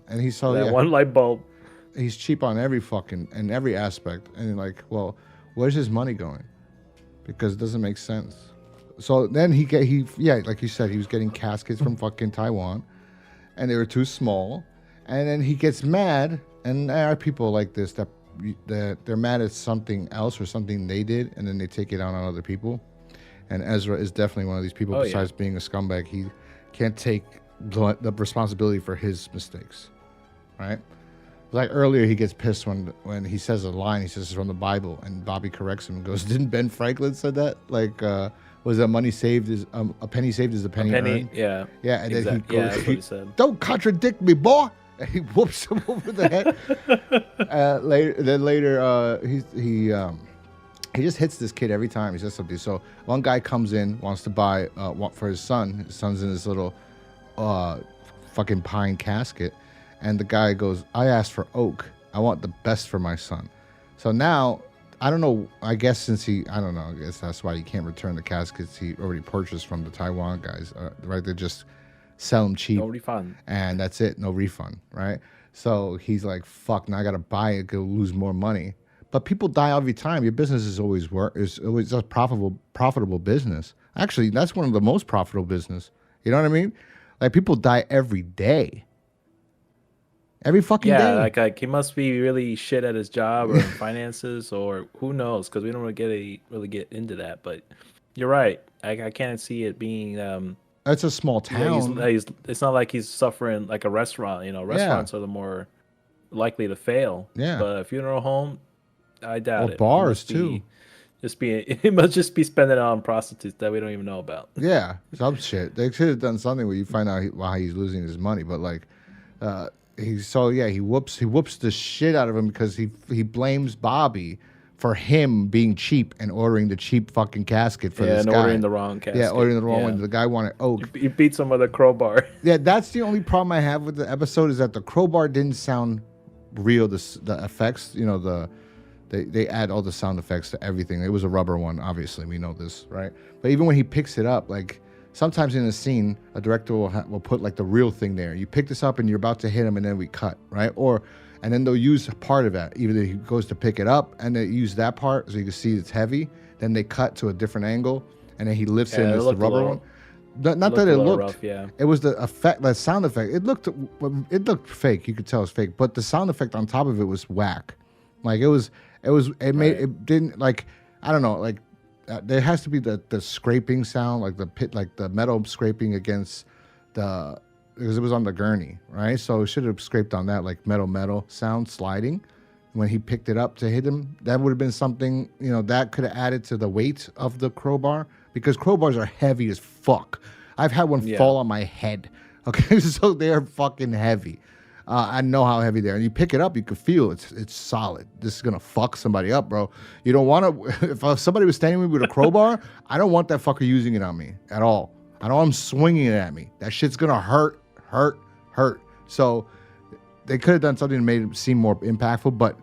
And he saw that one light bulb. He's cheap on every aspect. And like, well, where's his money going? Because it doesn't make sense. So then like you said, he was getting caskets from fucking Taiwan, and they were too small. And then he gets mad, and there are people like this that they're mad at something else or something they did, and then they take it out on other people. And Ezra is definitely one of these people. Besides being a scumbag, he can't take the responsibility for his mistakes, right? Like earlier, he gets pissed when he says a line. He says it's from the Bible, and Bobby corrects him and goes, "Didn't Ben Franklin said that? Like, was that money saved is a penny saved is a penny earned?" Yeah, yeah. And then he goes, that's what he said. "Don't contradict me, boy." And he whoops him over the head. Later, he just hits this kid every time he says something. So one guy comes in, wants to buy for his son. His son's in this little fucking pine casket. And the guy goes, "I asked for oak. I want the best for my son." So now, I don't know. I guess I guess that's why he can't return the caskets he already purchased from the Taiwan guys. Right? They just sell them cheap. No refund. And that's it. No refund. Right? So he's like, "Fuck, now I got to buy it. Go lose more money." But people die every time. Your business is always a profitable business. Actually, that's one of the most profitable business. You know what I mean? Like people die every day. Every fucking day. Yeah, like he must be really shit at his job or finances or who knows, because we don't really get into that. But you're right. I can't see it being. It's a small town. It's not like he's suffering like a restaurant. Restaurants are the more likely to fail. Yeah. But a funeral home, I doubt it. Bars too. It must just be spending it on prostitutes that we don't even know about. Yeah, some shit. They should have done something where you find out why he's losing his money. But like, he whoops the shit out of him because he blames Bobby for him being cheap and ordering the cheap fucking casket for this guy. Yeah, and ordering the wrong casket. Yeah, ordering the wrong one. The guy wanted oak. He beats him with a crowbar. Yeah, that's the only problem I have with the episode is that the crowbar didn't sound real. The effects, they add all the sound effects to everything. It was a rubber one, obviously. We know this, right? But even when he picks it up, like sometimes in a scene, a director will put like the real thing there. You pick this up and you're about to hit him, and then we cut, right? And then they'll use part of that. Either he goes to pick it up and they use that part so you can see it's heavy. Then they cut to a different angle, and then he lifts it and it's the rubber one. Not that it looked rough, yeah. It was the effect, the sound effect. It looked fake. You could tell it's fake, but the sound effect on top of it was whack. Like it didn't like, I don't know, like there has to be the scraping sound, like the metal scraping against because it was on the gurney, right? So it should have scraped on that, like metal sound sliding. When he picked it up to hit him, that would have been something, that could have added to the weight of the crowbar, because crowbars are heavy as fuck. I've had one Yeah. fall on my head. Okay, so they're fucking heavy. I know how heavy they are. And you pick it up, you can feel it's solid. This is gonna fuck somebody up, bro. You don't want to. If somebody was standing with me with a crowbar, I don't want that fucker using it on me at all. I don't want him swinging it at me. That shit's gonna hurt. So they could have done something that made it seem more impactful, but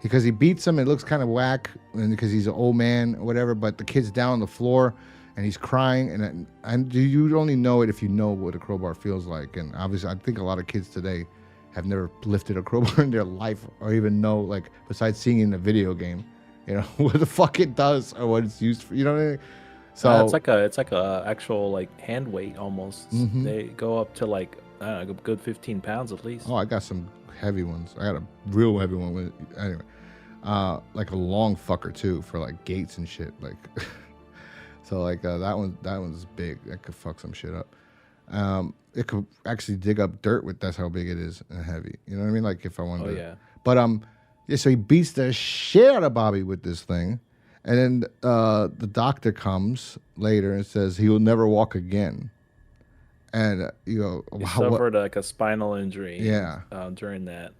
because he beats him, it looks kind of whack, and because he's an old man or whatever. But the kid's down on the floor. And he's crying, and you only know it if you know what a crowbar feels like. And obviously, I think a lot of kids today have never lifted a crowbar in their life, or even know, like, besides seeing it in a video game, you know, what the fuck it does or what it's used for. You know what I mean? So it's like a actual like hand weight almost. They go up to like I don't know, a good 15 pounds at least. Oh, I got some heavy ones. I got a real heavy one with anyway, like a long fucker too for like gates and shit, like. So like that one's big. That could fuck some shit up. It could actually dig up dirt with. That's how big it is and heavy. You know what I mean? Like if I wanted. Oh to. yeah. But yeah. So he beats the shit out of Bobby with this thing, and then the doctor comes later and says he will never walk again. And you go, He wow, suffered like a spinal injury. Yeah. During that.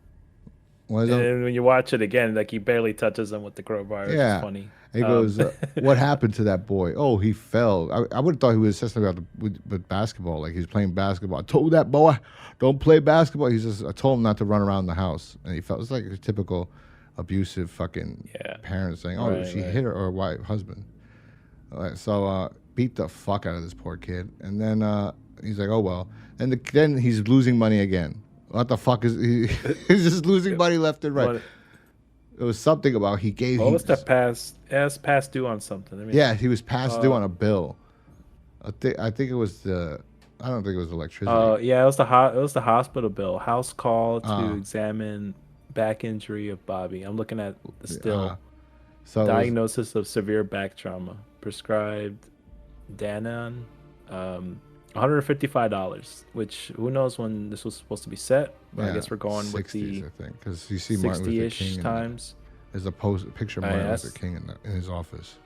And then when you watch it again, like he barely touches him with the crowbar. Which is funny. He goes, what happened to that boy? Oh, he fell. I would have thought he was just about with basketball. Like he was playing basketball. I told that boy, don't play basketball. I told him not to run around the house. And he felt, it's like a typical abusive fucking parent saying, oh, she hit her or wife, husband. So beat the fuck out of this poor kid. And then he's like, oh, well. And then he's losing money again. What the fuck is he? He's just losing money left and right. It was something about he gave. What was that past due on something? I mean, yeah, he was past due on a bill. I think it was the. I don't think it was electricity. Yeah, it was the hospital bill. House call to examine back injury of Bobby. I'm looking at the still. So diagnosis of severe back trauma. Prescribed Danon. $155, which who knows when this was supposed to be set, but I guess we're going 60s, with the I think, because you see Martin Luther King times. There's a picture of Martin Luther King in his office.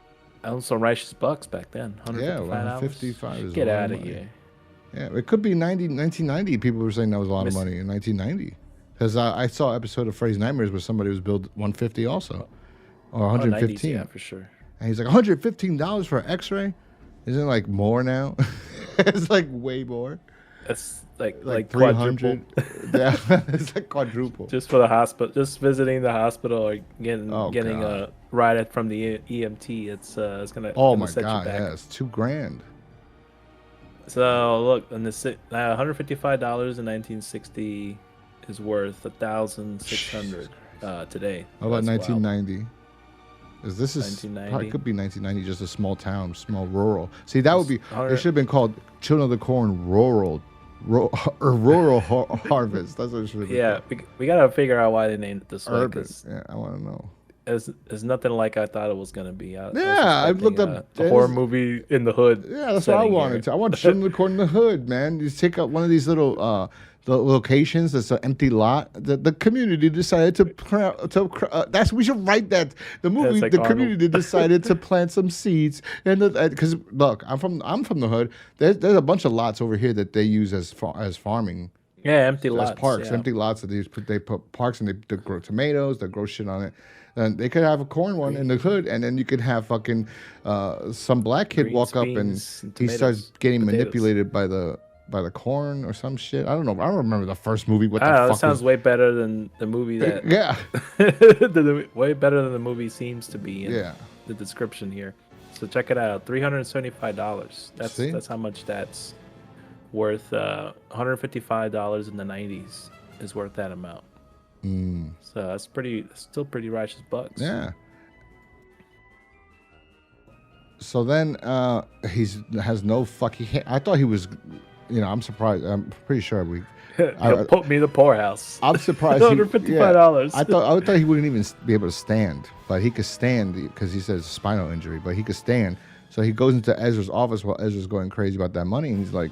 That was some righteous bucks back then. $155. Yeah, $155 is get out of here. Yeah, it could be 1990. People were saying that was a lot of money in 1990, because I saw an episode of Freddy's Nightmares where somebody was billed $150 also, or 115. Yeah, for sure. And he's like, $115 for an X-ray. Isn't it like more now? It's like way more. It's like 300. Yeah, it's like quadruple. Just for the hospital, just visiting the hospital or getting a ride from the EMT. It's gonna. Oh my god! Yeah, it's $2,000. So look, and $155 in 1960 is worth $1,600 today. How about 1990? This is 1990. Probably could be 1990, just a small town, small rural. See, that would be. It should have been called Children of the Corn Rural Harvest. That's what it should have been. Yeah, we gotta figure out why they named it this way. Urban. Yeah, I want to know. It's nothing like I thought it was gonna be. I looked up a horror movie in the hood. Yeah, that's what I wanted. I want Children of the Corn in the hood, man. You take out one of these little. The locations, that's an empty lot. The community decided to we should write that. The movie, like the community decided to plant some seeds, and because look, I'm from the hood. There's a bunch of lots over here that they use as farming. Yeah, empty lots. As parks, empty lots that they put parks and they grow tomatoes, they grow shit on it. And they could have a corn one in the hood, and then you could have fucking some black kid walk up and he starts getting manipulated by the corn or some shit. I don't know. I don't remember the first movie. What the fuck? That sounds way better than the movie. That yeah, way better than the movie seems to be. In the description here. So check it out. $375. That's how much that's worth. $155 in the 90s is worth that amount. So that's still pretty righteous bucks. Yeah. So then has no fucking. I thought he was. I'm surprised. I'm pretty sure put me in the poorhouse. I'm surprised. $155. I thought he wouldn't even be able to stand, but he could stand because he says spinal injury, but he could stand. So he goes into Ezra's office while Ezra's going crazy about that money, and he's like,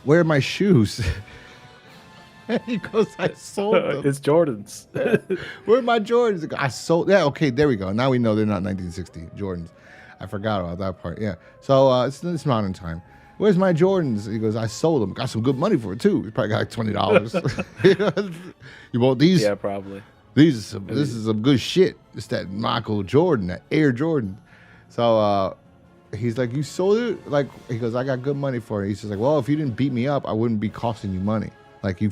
"Where are my shoes?" And he goes, "I sold them. It's Jordans." Where are my Jordans? I sold. Yeah, okay, there we go. Now we know they're not 1960 Jordans. I forgot about that part. Yeah. So it's modern time. Where's my Jordans? He goes, I sold them. Got some good money for it too. He probably got like $20. You want these? Yeah, probably. This is some good shit. It's that Michael Jordan, that Air Jordan. So he's like, you sold it? Like, he goes, I got good money for it. He's just like, well, if you didn't beat me up, I wouldn't be costing you money. Like, you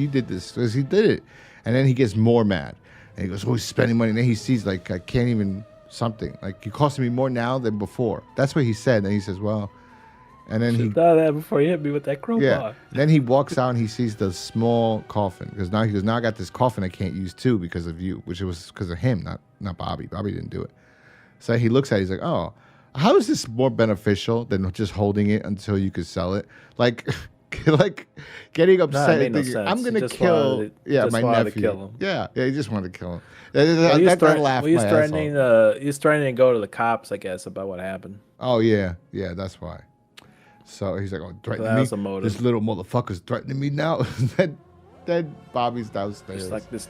did this. Because he did it. And then he gets more mad. And he goes, oh, he's spending money. And then he sees, like, I can't even something. Like, you're costing me more now than before. That's what he said. And he says, well. And then he thought that before you hit me with that crowbar. Yeah. Then he walks out and he sees the small coffin. Because now he goes, now I got this coffin I can't use too because of you. Which it was because of him, not Bobby. Bobby didn't do it. So he looks at it, he's like, oh, how is this more beneficial than just holding it until you could sell it? Like, like getting upset and thinking, I'm going to kill my nephew. Kill him. Yeah, he just wanted to kill him. Well, that laughed my ass off. He's threatening to go to the cops, I guess, about what happened. Oh, yeah, that's why. So he's like, oh, threatening me? This little motherfucker's threatening me now? then Bobby's downstairs. Just like this.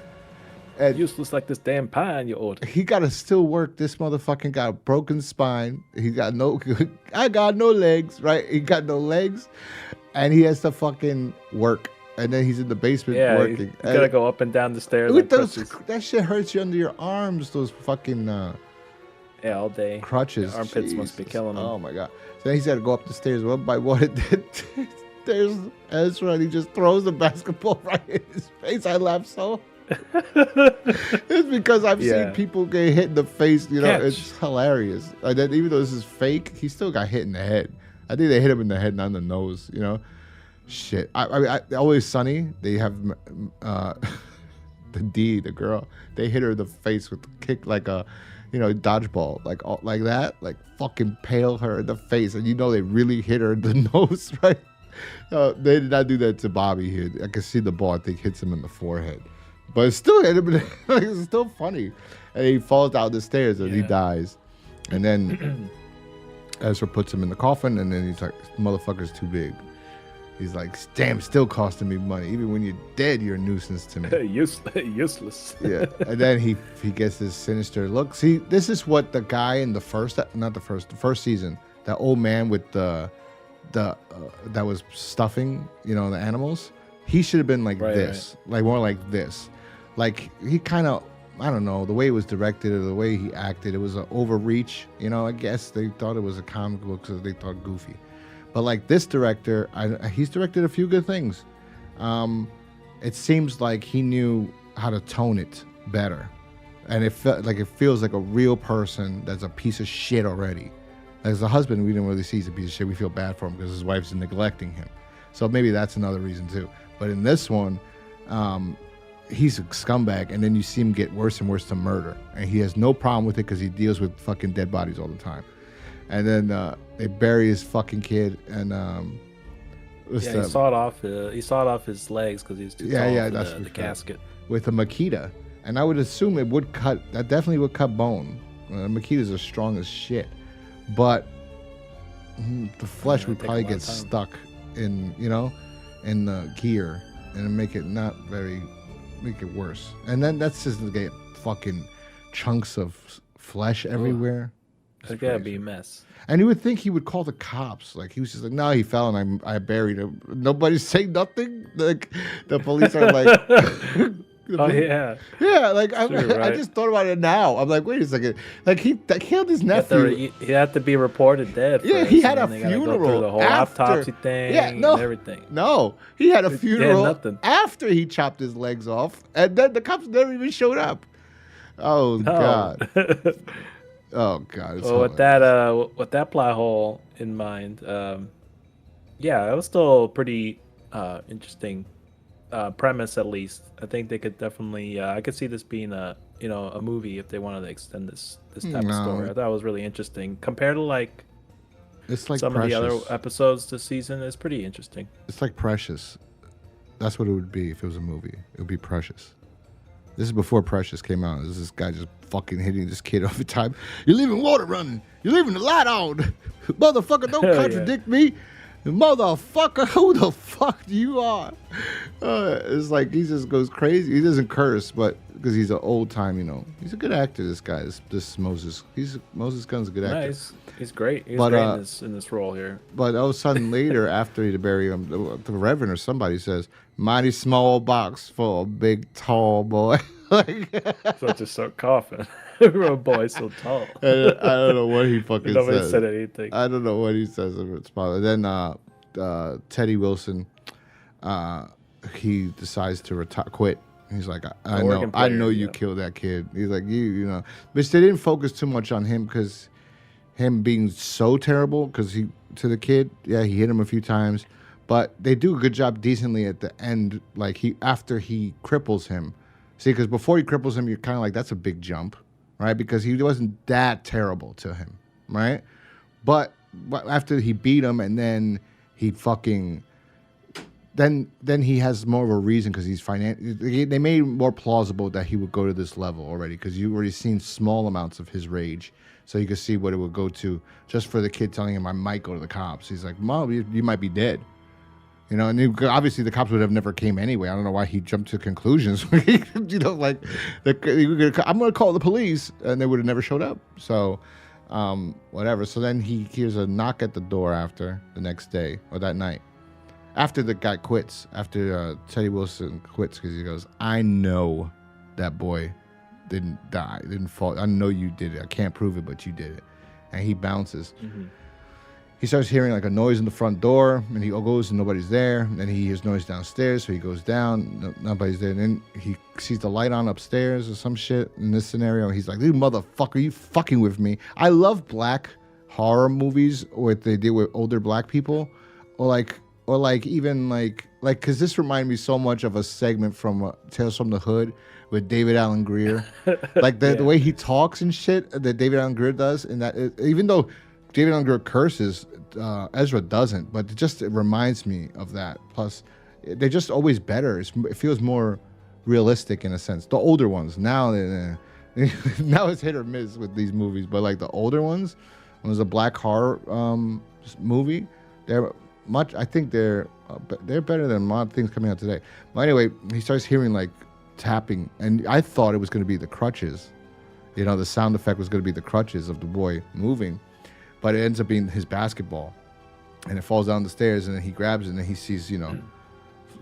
Useless like this damn pine you ordered. He got to still work. This motherfucking got a broken spine. He got I got no legs, right? He got no legs. And he has to fucking work. And then he's in the basement working. You gotta go up and down the stairs. Like that shit hurts you under your arms, those fucking all day. Crutches. The armpits must be killing him. Oh my God. So then he's got to go up the stairs one by one. There's Ezra, and he just throws the basketball right in his face. I laugh so. It's because I've seen people get hit in the face. You know, it's hilarious. And then even though this is fake, he still got hit in the head. I think they hit him in the head, not in the nose. You know, shit. I Always Sunny. They have the girl. They hit her in the face with a kick like a, dodgeball, like that, like fucking pale her in the face, and they really hit her in the nose, right? They did not do that to Bobby here. I can see the ball, I think, hits him in the forehead. But it's still hit him. It's still funny. And he falls down the stairs and he dies. And then Ezra puts him in the coffin, and then he's like, motherfucker's too big. He's like, damn, still costing me money. Even when you're dead, you're a nuisance to me. Useless. Yeah. And then he gets this sinister look. See, this is what the guy in the first season, that old man with that was stuffing, the animals. He should have been like this, like more like this. Like he kind of, I don't know, the way it was directed or the way he acted, it was an overreach. I guess they thought it was a comic book, so they thought goofy. But like this director, he's directed a few good things. It seems like he knew how to tone it better, and it feels like a real person that's a piece of shit already. As a husband, we didn't really see he's a piece of shit. We feel bad for him because his wife's neglecting him. So maybe that's another reason too. But in this one, he's a scumbag, and then you see him get worse and worse to murder, and he has no problem with it because he deals with fucking dead bodies all the time. And then they bury his fucking kid, and he sawed off his legs because he was too tall for the casket with a Makita. And I would assume it would cut. That definitely would cut bone. Makitas are strong as shit, but the flesh would probably get stuck in in the gear and make it worse. And then that's just to get fucking chunks of flesh everywhere. It's gotta be a mess. And you would think he would call the cops. Like, he was just like, no, he fell and I buried him. Nobody's saying nothing. Like, the police are like, yeah, like true, I just thought about it now. I'm like, wait a second. Like, he killed his nephew. He had to be reported dead. Yeah, he had a funeral. Go through the whole autopsy thing. And everything. No, he had a funeral after he chopped his legs off, and then the cops never even showed up. Oh God. Oh God! Well, with that plot hole in mind, it was still a pretty interesting premise. At least I think they could definitely. I could see this being a movie if they wanted to extend this type of story. I thought it was really interesting compared to it's like some Precious. of the other episodes this season. It's pretty interesting. It's like Precious. That's what it would be if it was a movie. It would be Precious. This is before Precious came out. This guy just fucking hitting this kid all the time. You're leaving water running. You're leaving the light on. Motherfucker, don't contradict me. motherfucker, who the fuck you are? It's like he just goes crazy. He doesn't curse, but because he's an old time, he's a good actor. This guy, this Moses, Moses Gunn's a good actor. Nice, he's great. He's great in this role here. But all of a sudden later, after he bury him, the Reverend or somebody says, "Mighty small box for a big tall boy." Such a so coffin. A boy so tall. I don't know what he fucking Nobody says. said anything. I don't know what he says in response. Then Teddy Wilson, he decides to quit. He's like, I know you killed that kid. He's like, but they didn't focus too much on him because him being so terrible. Because to the kid, he hit him a few times, but they do a good job decently at the end. Like after he cripples him, see, because before he cripples him, you're kind of like, that's a big jump, right? Because he wasn't that terrible to him, right? But after he beat him and then he fucking. Then he has more of a reason because he's they made it more plausible that he would go to this level already because you already seen small amounts of his rage, so you could see what it would go to just for the kid telling him I might go to the cops. He's like, Mom, you might be dead, and obviously the cops would have never came anyway. I don't know why he jumped to conclusions. I'm gonna call the police, and they would have never showed up. So, whatever. So then he hears a knock at the door after the next day or that night. After the guy quits, after Teddy Wilson quits, because he goes, I know that boy didn't die, didn't fall. I know you did it. I can't prove it, but you did it. And he bounces. Mm-hmm. He starts hearing like a noise in the front door, and he goes and nobody's there. And then he hears noise downstairs, so he goes down, nobody's there. And then he sees the light on upstairs or some shit in this scenario. He's like, "You motherfucker, you fucking with me." I love black horror movies what they do with older black people, or even because this reminded me so much of a segment from Tales from the Hood with David Alan Grier. Like the way he talks and shit that David Alan Grier does, and that even though David Alan Grier curses, Ezra doesn't, but it reminds me of that. Plus, they're just always better. It feels more realistic in a sense. The older ones, now now it's hit or miss with these movies, but like the older ones, when it was a black horror movie, I think they're better than a lot of things coming out today. But anyway, he starts hearing like tapping, and I thought it was going to be the crutches. The sound effect was going to be the crutches of the boy moving, but it ends up being his basketball, and it falls down the stairs, and then he grabs it, and then he sees the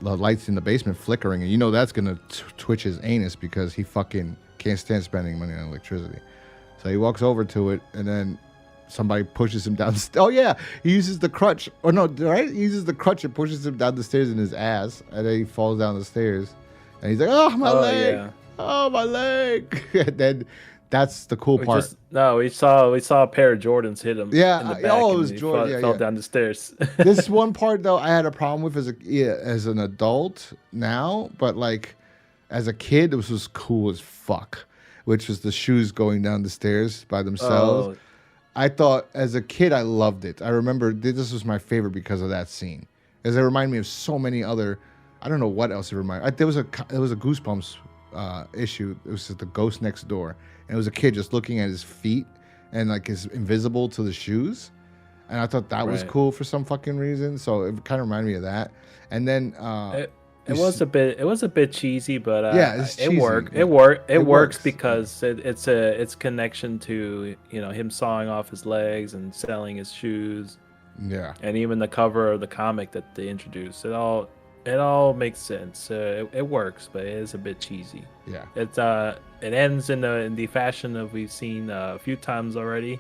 lights in the basement flickering, and that's going to twitch his anus because he fucking can't stand spending money on electricity. So he walks over to it, and then somebody pushes him down. Oh yeah, he uses the crutch. Oh no, right? He uses the crutch and pushes him down the stairs in his ass, and then he falls down the stairs. And he's like, "Oh my leg! Yeah. Oh my leg!" And then that's the cool part. We saw a pair of Jordans hit him. Yeah, in the back, it was Jordan. Fell down the stairs. This one part though, I had a problem with as an adult now, but like as a kid, this was cool as fuck. Which was the shoes going down the stairs by themselves. Oh. I thought as a kid I loved it. I remember this was my favorite because of that scene, as it reminded me of so many other. I don't know what else it reminded. There was a Goosebumps issue. It was the Ghost Next Door, and it was a kid just looking at his feet and like is invisible to the shoes, and I thought that was cool for some fucking reason. So it kind of reminded me of that. And then it was a bit cheesy, but it worked. It works because it's connection to him sawing off his legs and selling his shoes. Yeah, and even the cover of the comic that they introduced, it all makes sense. It works, but it is a bit cheesy. Yeah, it ends in the fashion of we've seen a few times already.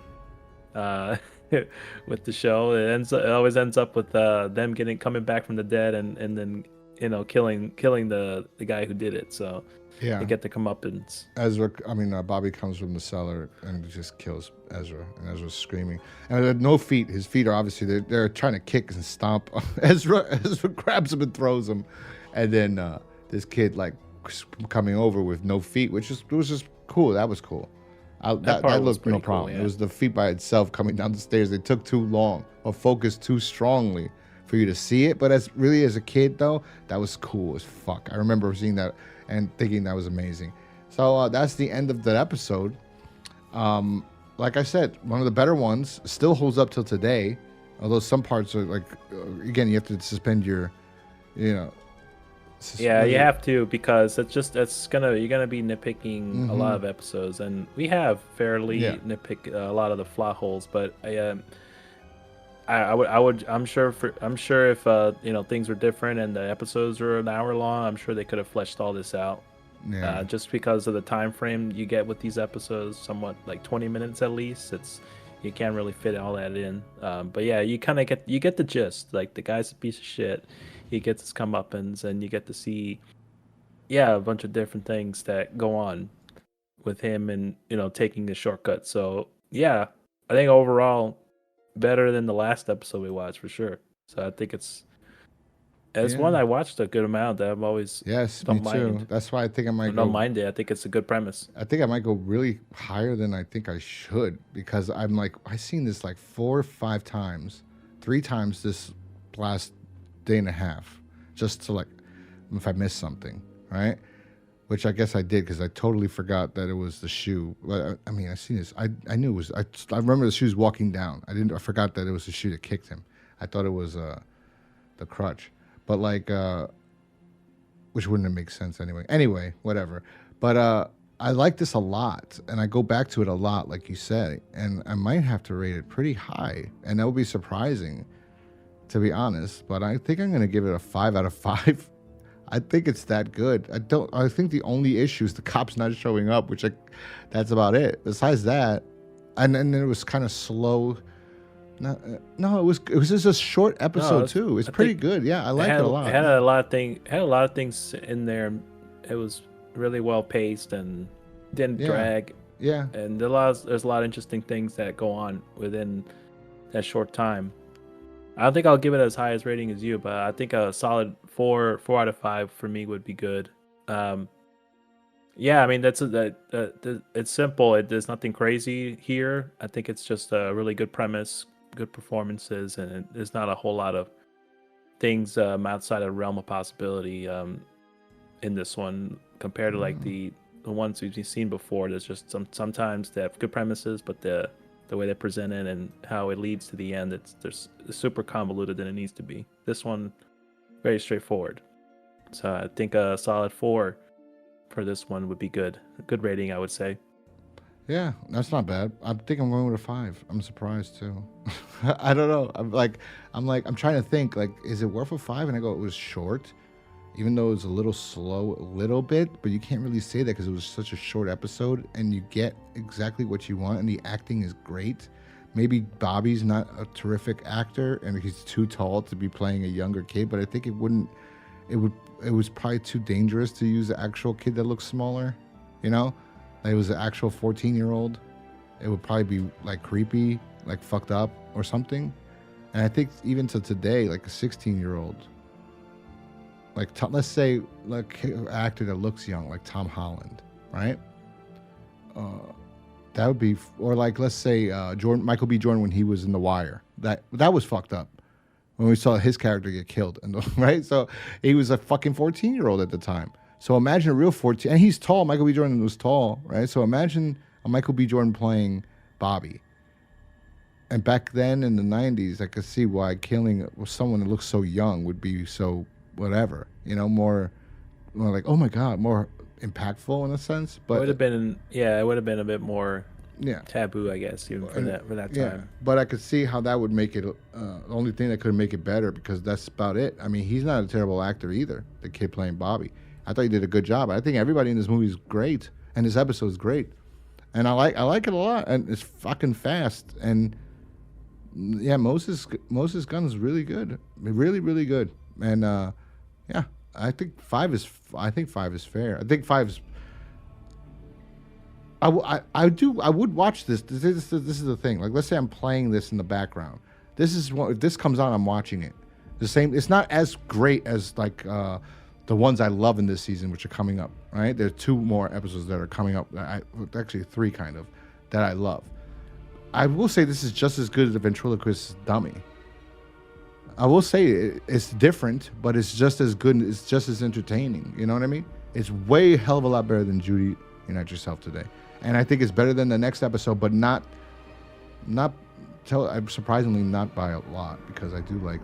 With the show, it always ends up with them coming back from the dead and then killing the guy who did it. So yeah, they get to come up and Bobby comes from the cellar and just kills Ezra, and Ezra's screaming. And no feet. His feet are obviously they're trying to kick and stomp Ezra. Ezra grabs him and throws him, and then this kid like coming over with no feet, was just cool. That was cool. That looked no problem. Cool, yeah. It was the feet by itself coming down the stairs. They took too long or focused too strongly for you to see it. But as a kid though, that was cool as fuck. I remember seeing that and thinking that was amazing. So that's the end of that episode. Like I said, one of the better ones, still holds up till today. Although some parts are like, again, you have to suspend your, you know. Yeah, you have to, because you're gonna be nitpicking a lot of episodes, and we have fairly nitpick a lot of the flaw holes. But I'm sure if things were different and the episodes were an hour long, I'm sure they could have fleshed all this out. Yeah. Just because of the time frame you get with these episodes, somewhat like 20 minutes at least, you can't really fit all that in. But yeah, you kind of get the gist. Like, the guy's a piece of shit. He gets his comeuppance, and you get to see, a bunch of different things that go on with him, and taking the shortcut. So yeah, I think overall better than the last episode we watched for sure. So I think it's one I watched a good amount that I've always me too. That's why I think I might don't mind it. I think it's a good premise. I think I might go really higher than I think I should, because I'm like, I've seen this like 4 or 5 times, 3 times this last day and a half, just to, like, if I missed something, right? Which I guess I did, because I totally forgot that it was the shoe. I mean, I seen this. I knew it was. I remember the shoes walking down. I forgot that it was the shoe that kicked him. I thought it was the crutch, but like, which wouldn't have made sense anyway. Anyway, whatever. But I like this a lot, and I go back to it a lot, like you said, and I might have to rate it pretty high, and that would be surprising, to be honest. But I think I'm gonna give it a 5 out of 5. I think it's that good. I think the only issue is the cops not showing up, that's about it. Besides that, and then it was kind of slow. No, it was just a short episode too. It's pretty good. Yeah, I like it a lot. It had a lot of things in there. It was really well paced and didn't drag. Yeah. And there's a lot of interesting things that go on within that short time. I don't think I'll give it as high as rating as you, but I think a solid 4 out of 5 for me would be good. Yeah, I mean, it's simple. There's nothing crazy here. I think it's just a really good premise, good performances, and there's not a whole lot of things outside of the realm of possibility in this one compared to like the ones we've seen before. There's just sometimes they have good premises, but the way they're presented and how it leads to the end, it's super convoluted than it needs to be. This one, very straightforward. So I think a solid 4 for this one would be good. A good rating, I would say. Yeah, that's not bad. I think I'm going with a 5. I'm surprised too. I don't know. I'm trying to think, like, is it worth a 5? And I go, it was short, even though it was a little slow, a little bit, but you can't really say that because it was such a short episode, and you get exactly what you want, and the acting is great. Maybe Bobby's not a terrific actor, and he's too tall to be playing a younger kid, but I think it was probably too dangerous to use the actual kid that looks smaller, like it was an actual 14-year-old. It would probably be like creepy, like fucked up or something. And I think even to today, like a 16-year-old, like let's say like an actor that looks young, like Tom Holland, right? That would be, or like let's say Michael B. Jordan when he was in The Wire. That was fucked up when we saw his character get killed, right? So he was a fucking 14-year-old at the time. So imagine a real 14, and he's tall. Michael B. Jordan was tall, right? So imagine a Michael B. Jordan playing Bobby. And back then in the 90s, I could see why killing someone that looks so young would be so whatever, more like, oh my God, more impactful in a sense. But it would have been a bit more taboo, I guess, even for that time. Yeah, but I could see how that would make it the only thing that could make it better, because that's about it. I mean, he's not a terrible actor either, the kid playing Bobby. I thought he did a good job. I think everybody in this movie is great, and this episode is great, and I like it a lot, and it's fucking fast, and yeah, Moses Gunn is really good, really really good, and yeah, I think 5 is fair. I think 5 is. I would watch this. This is the thing. Like, let's say I'm playing this in the background. If this comes on, I'm watching it. The same. It's not as great as like the ones I love in this season, which are coming up. Right? There are 2 more episodes that are coming up. Actually 3 kind of that I love. I will say this is just as good as the ventriloquist dummy. I will say it's different, but it's just as good. It's just as entertaining. You know what I mean? It's way hell of a lot better than Judy Unite Yourself Today. And I think it's better than the next episode, but not I'm surprisingly not by a lot because I do like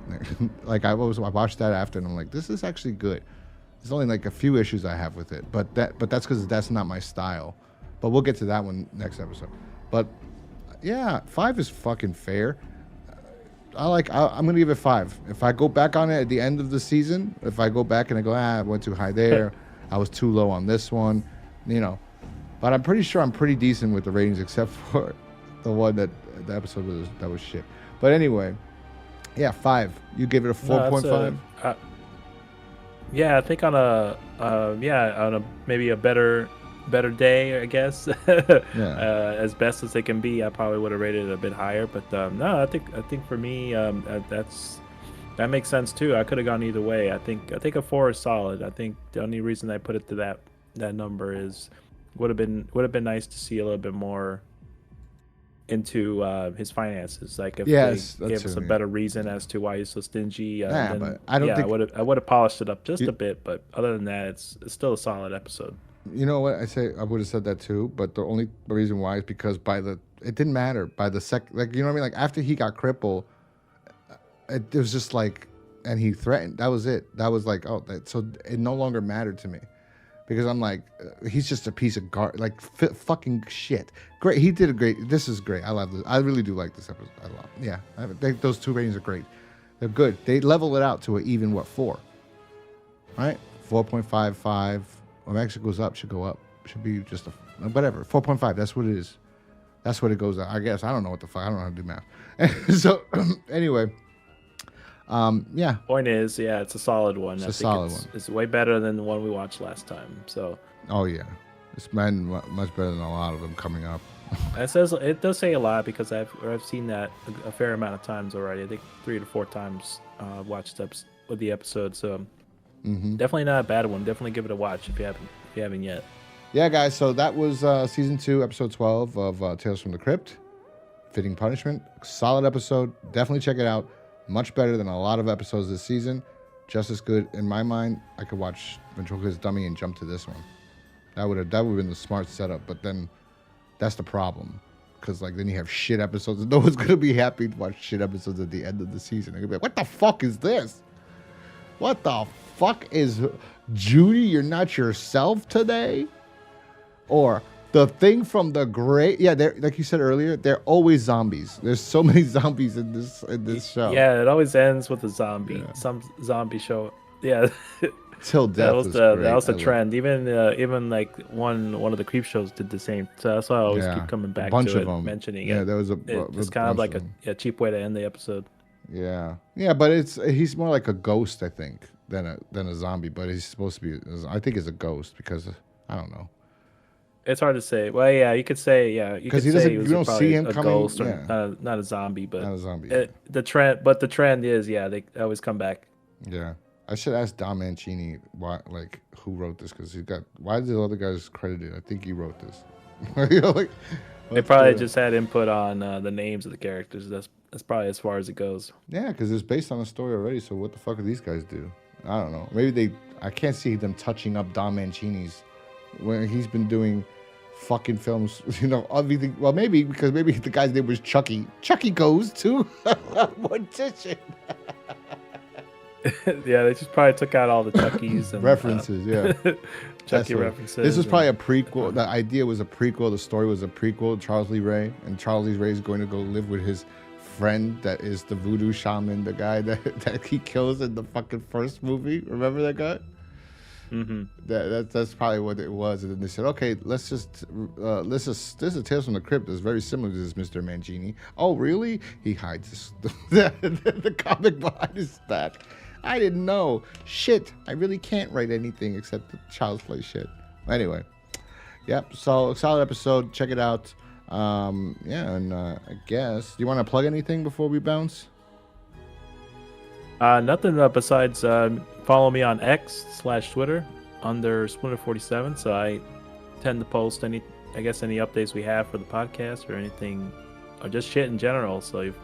like I watched that after and I'm like, this is actually good. There's only like a few issues I have with it, but that's because that's not my style. But we'll get to that one next episode. But yeah, 5 is fucking fair. I'm gonna give it 5. If I go back on it at the end of the season, if I go back and I go, I went too high there, I was too low on this one, you know. But I'm pretty sure I'm pretty decent with the ratings, except for the one that the episode was shit. But anyway, yeah, 5. You give it a 4.5. Yeah, I think on a maybe a better day, I guess. As best as they can be, I probably would have rated it a bit higher. But no, I think for me, that makes sense too. I could have gone either way. I think a 4 is solid. I think the only reason I put it to that number is would have been nice to see a little bit more into his finances. Like if they gave us a better reason as to why he's so stingy. Then, but I don't think I would have polished it up just a bit. But other than that, it's still a solid episode. You know what I would have said that too, but the only reason why is because it didn't matter by the like, you know what I mean? Like after he got crippled, it was just like, and he threatened. That was it. That was like, so it no longer mattered to me, because I'm like, he's just a piece of fucking shit. Great, he did a great. This is great. I love this. I really do like this episode. I love. Yeah, those 2 ratings are great. They're good. They level it out to an even 4, right? 4.55. Well, actually goes up, should go up. Should be just whatever. 4.5, that's what it is. That's what it goes up. I guess. I don't know what the fuck. I don't know how to do math. So, anyway. Yeah. Point is, it's a solid one. It's a solid one. It's way better than the one we watched last time. So. Oh, yeah. It's been much better than a lot of them coming up. It does say a lot because I've seen that a fair amount of times already. I think 3 to 4 times watched the episode. So. Definitely not a bad one. Definitely give it a watch if you haven't yet. Yeah, guys. So that was season 2, episode 12 of Tales from the Crypt. Fitting Punishment. Solid episode. Definitely check it out. Much better than a lot of episodes this season. Just as good in my mind. I could watch Ventriloquist Dummy and jump to this one. That would have been the smart setup. But then that's the problem, because like then you have shit episodes and no one's gonna be happy to watch shit episodes at the end of the season. They're gonna be like, what the fuck is this? What the fuck is Judy? You're not yourself today? Or the thing from the great, like you said earlier, they're always zombies. There's so many zombies in this show. Yeah, it always ends with a zombie. Yeah. Some zombie show. Yeah. Till death. That was the trend. Even like one of the Creep shows did the same. So that's why I always keep coming back to it, mentioning it. Yeah, there was it's kind of like a cheap way to end the episode. Yeah, but he's more like a ghost, I think, than a zombie. But he's supposed to be. I think he's a ghost because I don't know. It's hard to say. Well, yeah, you could say, because he don't see him coming. Ghost or not a zombie, but not a zombie. The trend is, they always come back. Yeah, I should ask Don Mancini who wrote this, because why did the other guys credited? I think he wrote this. They probably just had input on the names of the characters. That's probably as far as it goes. Yeah, because it's based on a story already. So what the fuck do these guys do? I don't know. Maybe I can't see them touching up Don Mancini's when he's been doing fucking films. Everything. Well, maybe the guy's name was Chucky. Chucky goes to mortician. Yeah, they just probably took out all the Chuckies and references. Chucky references. This was probably a prequel. The idea was a prequel. The story was a prequel. Charles Lee Ray, and Charles Lee Ray is going to go live with his friend that is the voodoo shaman, the guy that he kills in the fucking first movie. Remember that guy? Mm-hmm. That's probably what it was. And then they said, okay, this is Tales from the Crypt. It's very similar to this Mr. Mancini. Oh, really? He hides the comic behind his back. I didn't know. Shit, I really can't write anything except the child's play shit. Anyway, yep. So solid episode. Check it out. And I guess, do you want to plug anything before we bounce? Nothing besides follow me on X/Twitter under Splinter47. So I tend to post any updates we have for the podcast or anything, or just shit in general. So you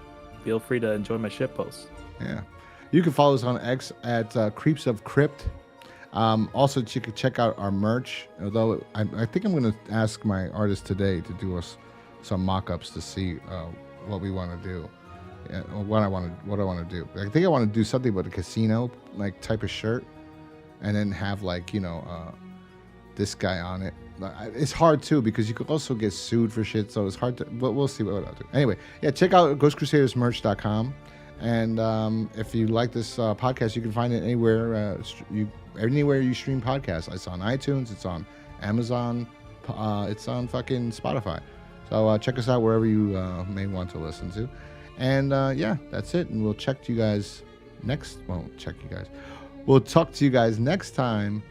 feel free to enjoy my shit posts. Yeah. You can follow us on X at Creeps of Crypt. Also, you can check out our merch. Although I think I'm going to ask my artist today to do us some mock-ups to see what we want to do. Or what I want to do. I think I want to do something with a casino like type of shirt, and then have like this guy on it. It's hard too because you could also get sued for shit, so it's hard to. But we'll see what I'll do. Anyway, yeah, check out GhostCrusadersMerch.com, and if you like this podcast, you can find it anywhere anywhere you stream podcasts. It's on iTunes, it's on Amazon, it's on fucking Spotify. So check us out wherever you may want to listen to. And yeah, that's it. And we'll check you guys next. Well, check you guys. We'll talk to you guys next time